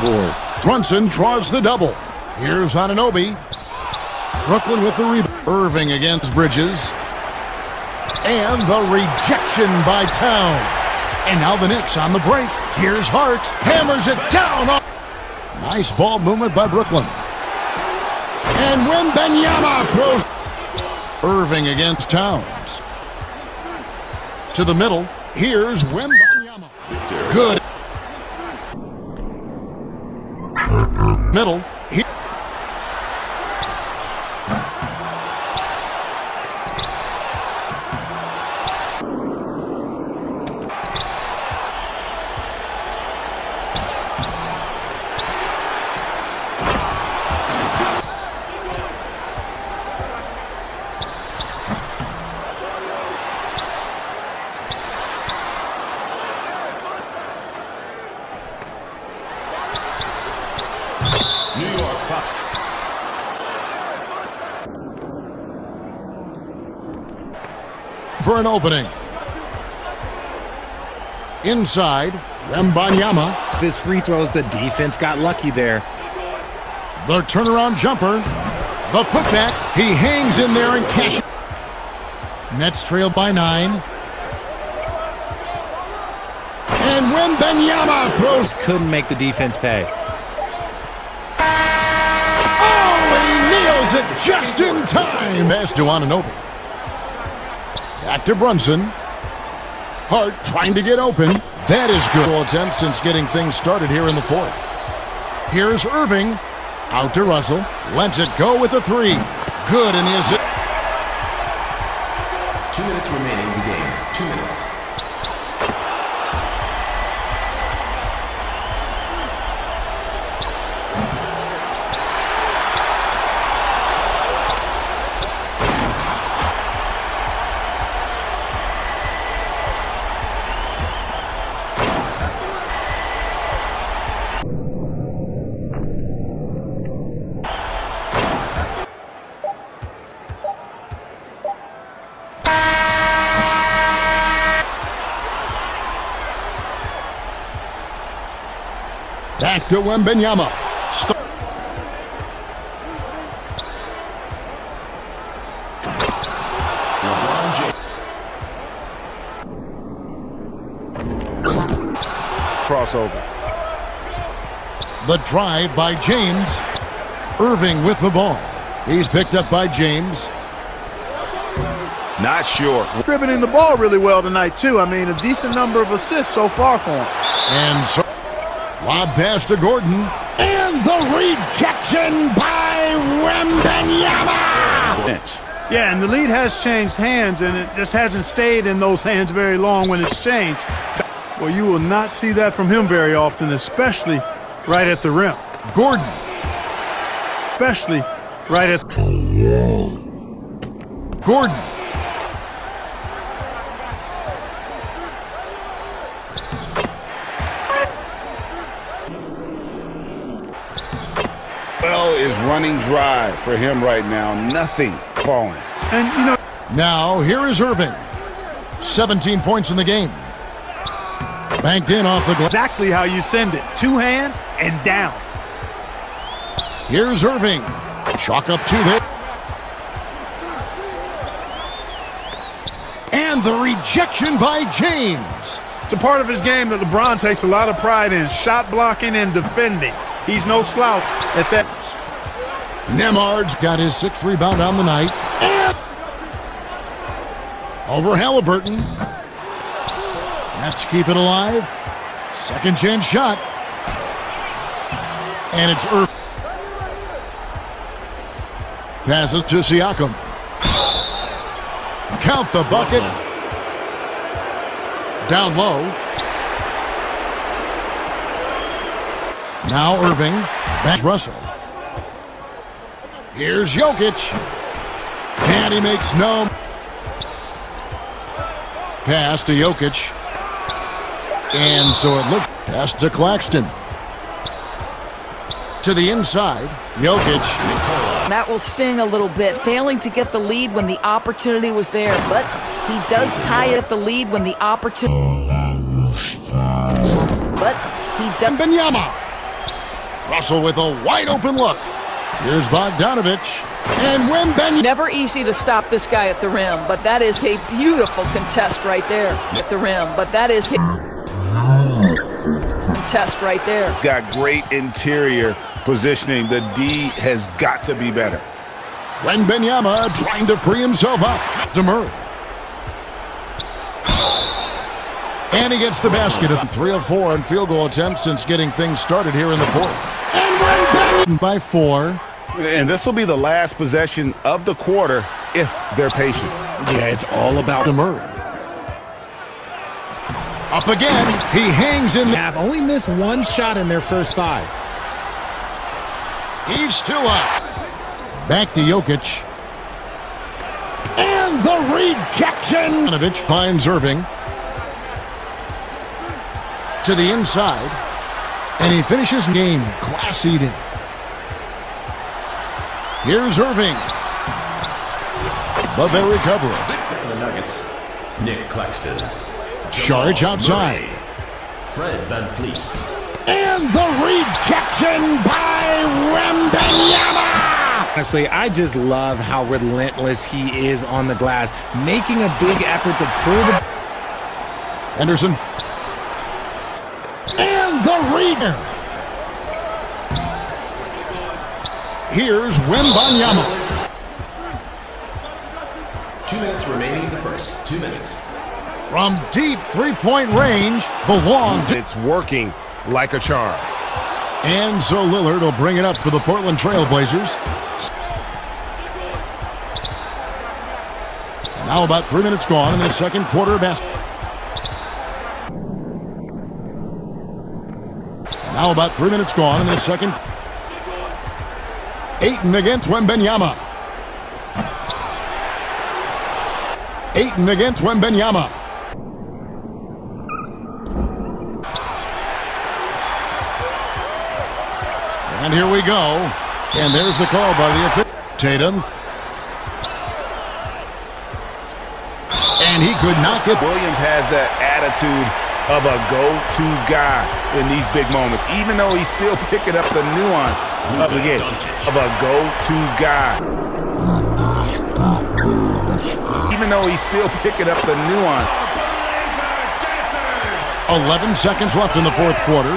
board. Brunson draws the double. Here's Anunoby. Brooklyn with the rebound. Irving against Bridges. And the rejection by Towns. And now the Knicks on the break. Here's Hart. Hammers it down. Nice ball movement by Brooklyn. And Wembanyama throws. Irving against Towns. To the middle. Here's Wembanyama. Good. Middle. New York foul. For an opening. Inside, Wembanyama. This free throws, the defense got lucky there. The turnaround jumper. The putback. He hangs in there and cashes. Nets trailed by 9. And Wembanyama throws. Couldn't make the defense pay. Nails it just in time. Pass to Anunoby. Back to Brunson. Hart trying to get open. That is good. Attempt since getting things started here in the fourth. Here's Irving. Out to Russell. Lets it go with the 3. Good in the assist. 2 minutes remaining in the game. 2 minutes. Back to Wembanyama. LeBron James. Crossover. The drive by James. Irving with the ball. He's picked up by James. Not sure. Distributing the ball really well tonight, too. I mean, a decent number of assists so far for him. And so, lob pass to Gordon. And the rejection by Wembanyama. Yeah, and the lead has changed hands, and it just hasn't stayed in those hands very long when it's changed. Well, you will not see that from him very often, especially right at the rim. Gordon. Especially right at Gordon. Well is running dry for him right now. Nothing falling. And, you know, now here is Irving. 17 points in the game. Banked in off the glass. Exactly how you send it. 2 hands and down. Here's Irving. Chalk up 2 there. And the rejection by James. It's a part of his game that LeBron takes a lot of pride in. Shot blocking and defending. He's no slouch at that. Nemard's got his 6th rebound on the night. And over Halliburton. Let's keep it alive. Second chance shot. And it's Irving. Passes to Siakam. Count the bucket. Down low. Now Irving. Back Russell. Here's Jokic. And he makes no. Pass to Jokic. And so it looks pass to Claxton. To the inside, Jokic. That will sting a little bit, failing to get the lead when the opportunity was there, but he does tie it at the lead when the opportunity. But he does. Wembanyama. Russell with a wide open look. Here's Bogdanovich. And Wembanyama. Never easy to stop this guy at the rim, but that is a beautiful contest right there at the rim. But that is a contest right there. Got great interior positioning. The D has got to be better. Wembanyama trying to free himself up. To Murray. And he gets the basket of 3 of 4 on field goal attempts since getting things started here in the fourth. And Wembanyama by 4. And this will be the last possession of the quarter if they're patient. Yeah, it's all about To Murray. Up again. He hangs in. Have only missed one shot in their first 5. He's still up. Back to Jokic. And the rejection. Bogdanovich finds Irving. To the inside. And he finishes game class eating. Here's Irving. But they recover it. For the Nuggets, Nick Claxton. Charge outside. Fred VanVleet. And the rejection by Wembanyama. Honestly, I just love how relentless he is on the glass, making a big effort to pull the... Henderson. And the reader. Here's Wembanyama. 2 minutes remaining in the first. 2 minutes. From deep three-point range, the long... It's working like a charm. And so Lillard will bring it up for the Portland Trailblazers. Now about 3 minutes gone in the second quarter of basketball. Now about 3 minutes gone in the second. Ayton against Wembanyama. Ayton against Wembanyama. And here we go. And there's the call by the official. Tatum. And he could not get... Williams has that attitude of a go-to guy in these big moments, even though he's still picking up the nuance of the game, of a go-to guy. Even though he's still picking up the nuance. 11 seconds left in the fourth quarter.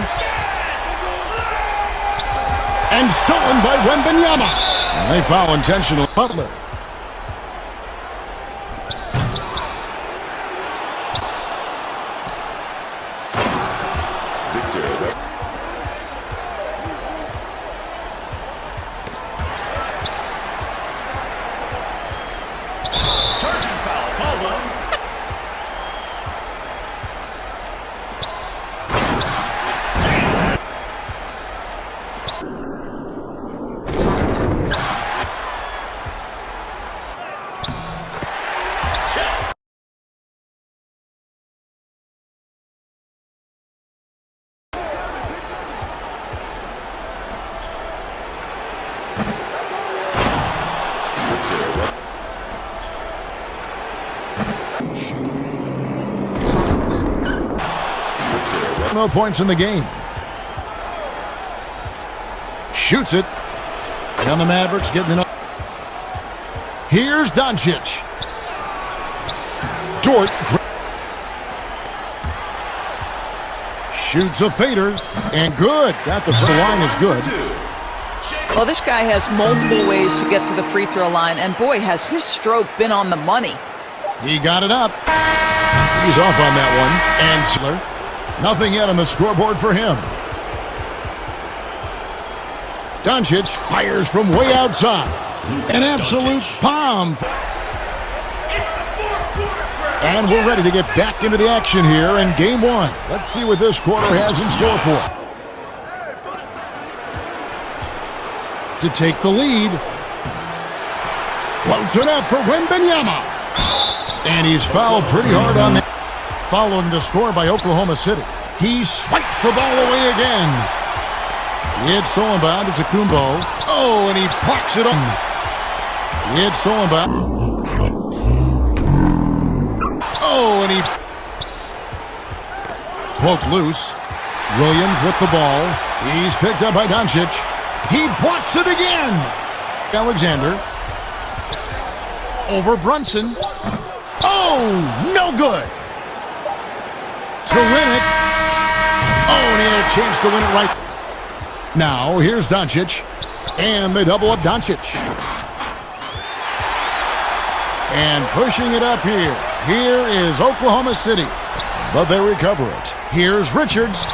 And stolen by Wembanyama. And they foul intentional. Butler. No points in the game. Shoots it. And the Mavericks getting it up. Here's Doncic. Dort. Shoots a fader. And good. Got the line is good. Well, this guy has multiple ways to get to the free throw line, and boy, has his stroke been on the money. He got it up. He's off on that one. And Siller. Nothing yet on the scoreboard for him. Doncic fires from way outside. An absolute bomb. And we're ready to get back into the action here in game one. Let's see what this quarter has in store for. To take the lead. Floats it up for Wembanyama. And he's fouled pretty hard on that. Following the score by Oklahoma City. He swipes the ball away again. It's Solomba to Kumbo. Oh, and he blocks it on. It's Solomba. Oh, and he poked loose. Williams with the ball. He's picked up by Doncic. He blocks it again. Alexander. Over Brunson. Oh, no good. To win it. Oh, and he had a chance to win it right. Now, here's Doncic. And they double up Doncic. And pushing it up here. Here is Oklahoma City. But they recover it. Here's Richards.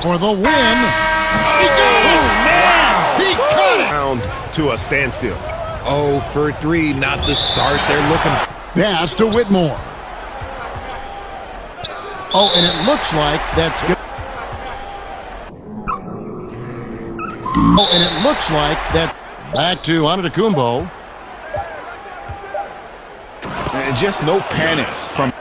For the win. He got it! Wow. He caught it! Down to a standstill. 0 for 3, not the start they're looking for. Pass to Whitmore. Oh, and it looks like that's good. Oh, and it looks like that. Back to Antetokounmpo. And just no panics from.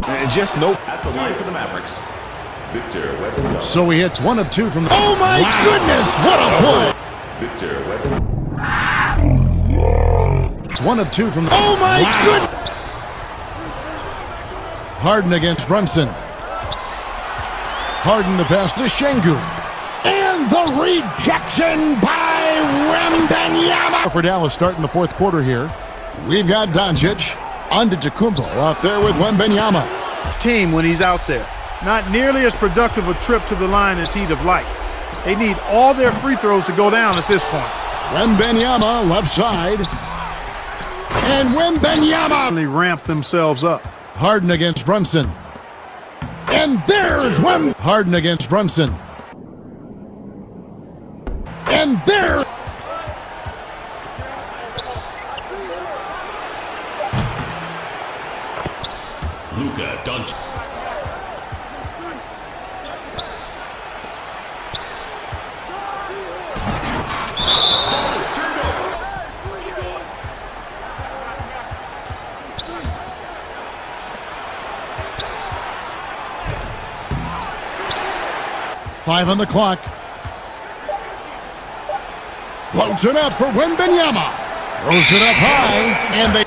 And just no. At the line for the Mavericks, Victor Wembanyama. So he hits 1 of 2 from the. Oh my goodness! What a play! Victor Wembanyama. It's 1 of 2 from the. Oh my goodness! Harden against Brunson. Harden the pass to Şengün. And the rejection by Wembanyama. For Dallas starting the fourth quarter here. We've got Doncic. Antetokounmpo out there with Wembanyama. Team when he's out there. Not nearly as productive a trip to the line as he'd have liked. They need all their free throws to go down at this point. Wembanyama left side. And Wembanyama. They ramp themselves up. Harden against Brunson. And there's Harden against Brunson. And there. Luka Doncic. Ball is turned over. Five on the clock. Floats it up for Wembanyama. Throws it up high, and they.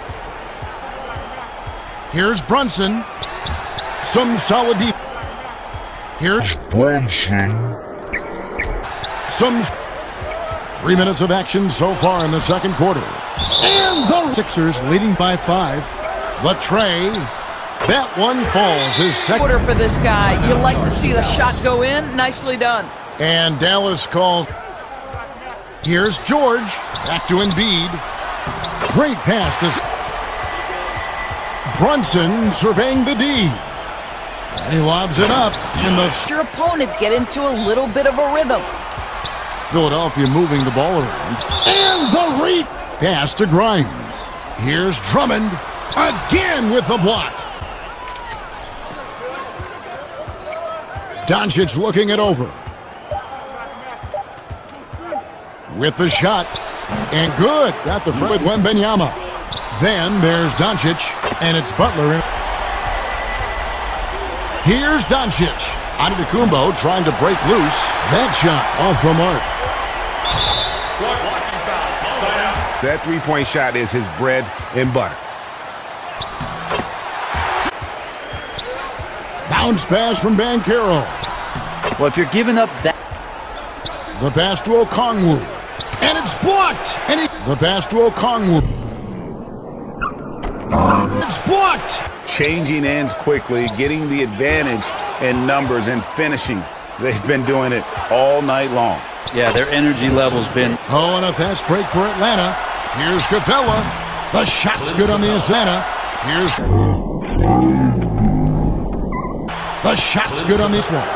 Here's Brunson. Some solid deep. Here's Brunson. Some 3 minutes of action so far in the second quarter. And the Sixers leading by 5. The tray. That one falls. His second Quarter for this guy. You like to see the shot go in. Nicely done. And Dallas calls. Here's George. Back to Embiid. Great pass to Brunson surveying the D. And he lobs it up in the. Your opponent get into a little bit of a rhythm. Philadelphia moving the ball around. And the pass to Grimes. Here's Drummond again with the block. Doncic looking it over. With the shot. And good. Got the front with Wembanyama. Then there's Doncic. And it's Butler. Here's Doncic. Antetokounmpo trying to break loose. That shot off the mark. That three-point shot is his bread and butter. Bounce pass from Banchero. Well, if you're giving up that. The pass to Okongwu. And it's blocked. And the pass to Okongwu. It's blocked. Changing ends quickly, getting the advantage in numbers and finishing. They've been doing it all night long. Yeah, their energy level's been. Oh, and a fast break for Atlanta. Here's Capella. The shot's good on the Atlanta. Here's. The shot's good on this one.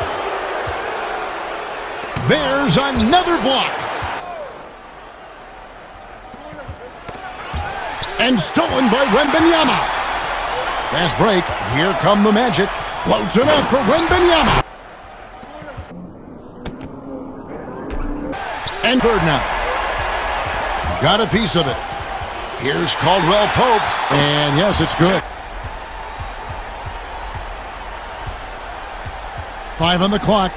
There's another block. And stolen by Wembanyama. Fast break. Here come the Magic. Floats it up for Wembanyama. And third now. got a piece of it. Here's Caldwell Pope, and yes, it's good. 5 on the clock.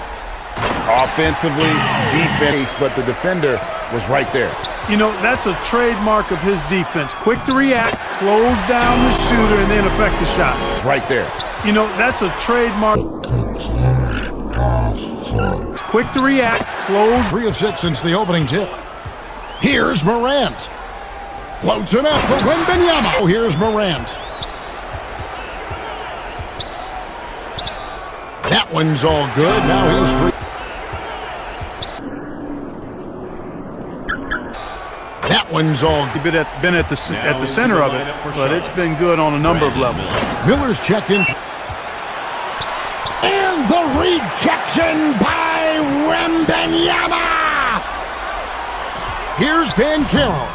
Offensively, defense, but the defender was right there. You know, that's a trademark of his defense. Quick to react, close down the shooter, and then affect the shot. Right there. You know, that's a trademark. Quick to react, close. 3 of 6 since the opening tip. Here's Morant. Floats it up for Wembanyama. Oh, here's Morant. That one's all good. Now he's free. That one's all good. Been at the center of it, but it's been good on a number of levels. Miller's checked in. And the rejection by Wembanyama. Here's Banchero.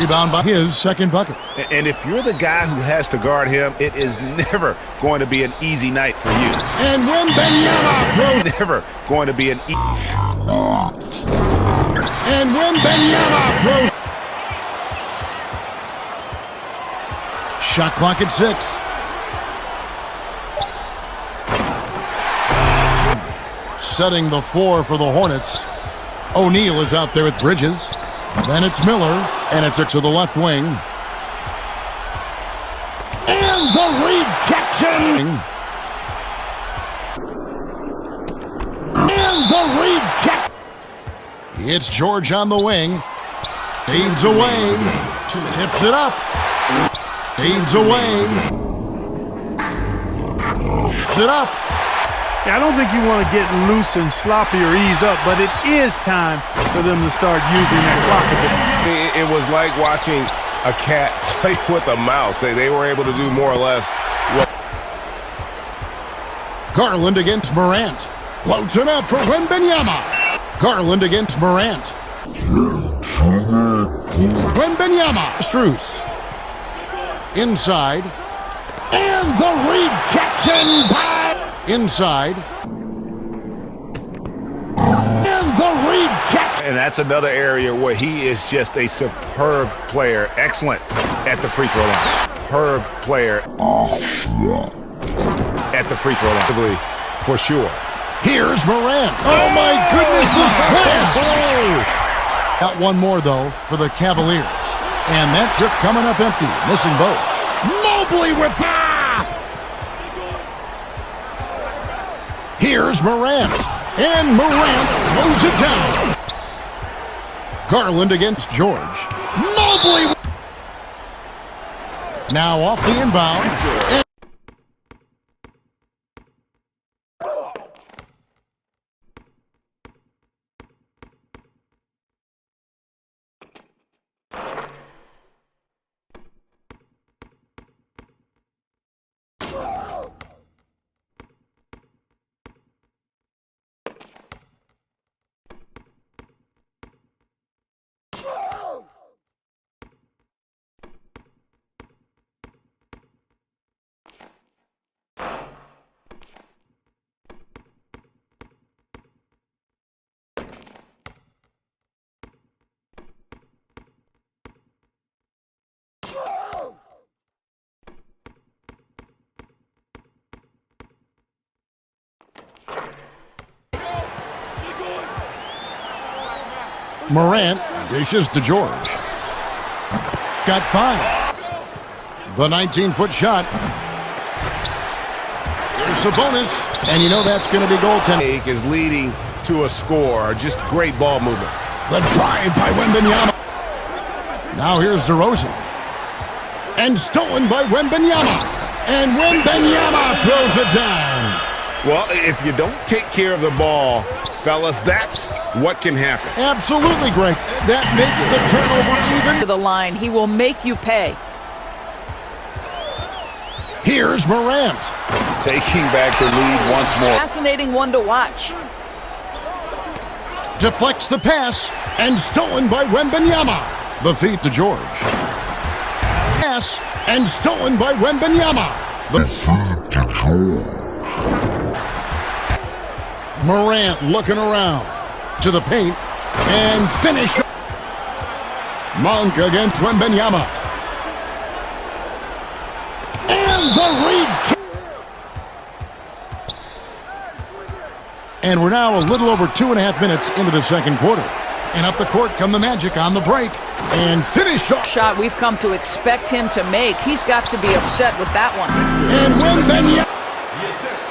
Rebound by his second bucket. And if you're the guy who has to guard him, it is never going to be an easy night for you. And Wembanyama throws. Never going to be an easy. And Wembanyama throws. Shot clock at 6. Setting the floor for the Hornets. O'Neal is out there with Bridges. Then it's Miller, and it's to the left wing. And the rejection! And the reject! It's George on the wing. Fades away. Tips it up. Fades away. Tips it up. Yeah, I don't think you want to get loose and sloppy or ease up, but it is time for them to start using that clock a bit. It was like watching a cat play with a mouse. They were able to do more or less what. Garland against Morant. Floats it up for Wembanyama. Garland against Morant. Wembanyama. Strus. Inside. And the rejection by... Inside. And the rejection. And that's another area where he is just a superb player. Excellent at the free throw line. Superb player at the free throw line. For sure. Here's Morant. Oh, my goodness. Oh. Got one more, though, for the Cavaliers. And that trip coming up empty. Missing both. Mobley with that. Here's Morant. And Morant throws it down. Garland against George. Mobley. Now off the inbound. And Morant dishes to George. Got 5. The 19-foot shot. Here's Sabonis. And you know that's going to be goaltending. Is leading to a score. Just great ball movement. The drive by Wembanyama. Now here's DeRozan. And stolen by Wembanyama. And Wembanyama throws it down. Well, if you don't take care of the ball, fellas, that's what can happen. Absolutely, Greg. That makes the turnover even. To the line, he will make you pay. Here's Morant. Taking back the lead once more. Fascinating one to watch. Deflects the pass and stolen by Wembanyama. The feed to George. Pass and stolen by Wembanyama. The feed to George. Morant looking around to the paint and finish. Monk against Wembanyama. And the reach. And we're now a little over 2.5 minutes into the second quarter. And up the court come the Magic on the break. And finished off. Shot we've come to expect him to make. He's got to be upset with that one. And Wembanyama. The assist.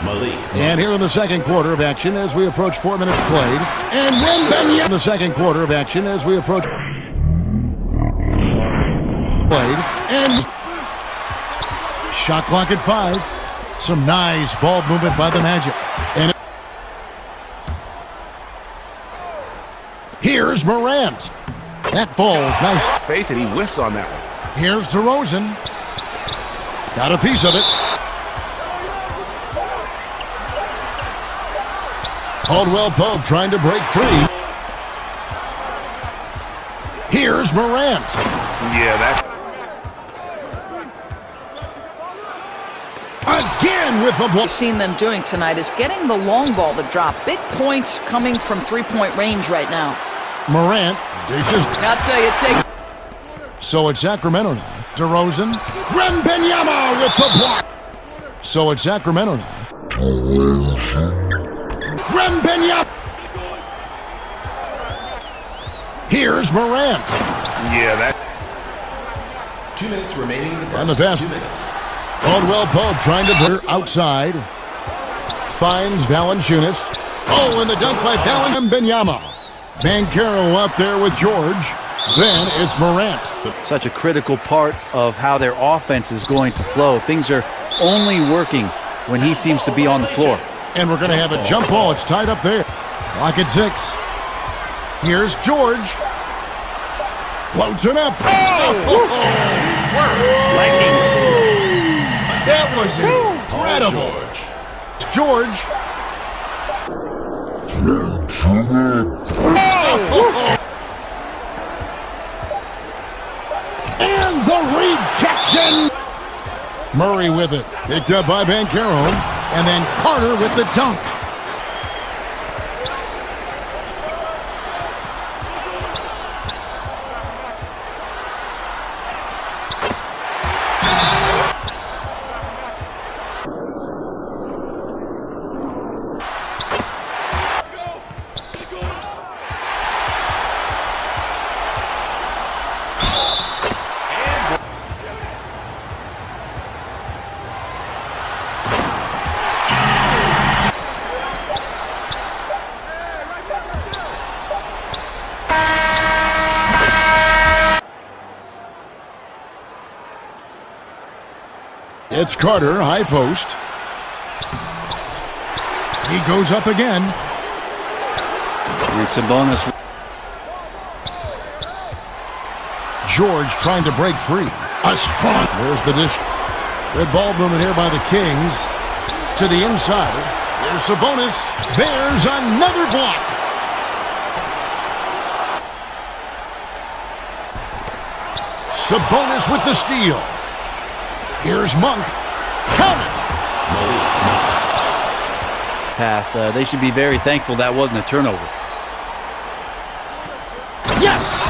Malik. And here in the second quarter of action as we approach 4 minutes played. And Wembanyama. In the second quarter of action as we approach played. And shot clock at 5. Some nice ball movement by the Magic. And here's Morant. That falls nice. Let's face it, he whiffs on that one. Here's DeRozan. Got a piece of it. Caldwell Pope trying to break free. Here's Morant. Yeah, that's... Again with the ball. We've seen them doing tonight is getting the long ball to drop. Big points coming from three-point range right now. Morant dishes. I'll tell you, it takes. So it's Sacramento now. DeRozan. Wembanyama with the block. So it's Sacramento now. Wembanyama. Here's Morant. Yeah, that... 2 minutes remaining in the first. And the pass. 2 minutes. Caldwell Pope trying to blur outside. Finds Valanciunas. Oh, and the dunk by Wembanyama. Banchero up there with George. Then it's Morant. Such a critical part of how their offense is going to flow. Things are only working when he seems to be on the floor. And we're going to have a jump ball. It's tied up there. Clock at 6. Here's George. Floats it up. Oh! Lightning. That was incredible. George. And the rejection. Murray with it. Picked up by Banchero. And then Carter with the dunk. It's Carter, high post. He goes up again. And Sabonis. George trying to break free. A strong. There's the dish. Good ball movement here by the Kings. To the inside. Here's Sabonis. There's another block. Sabonis with the steal. Here's Monk. Count it. Pass. They should be very thankful that wasn't a turnover. Yes.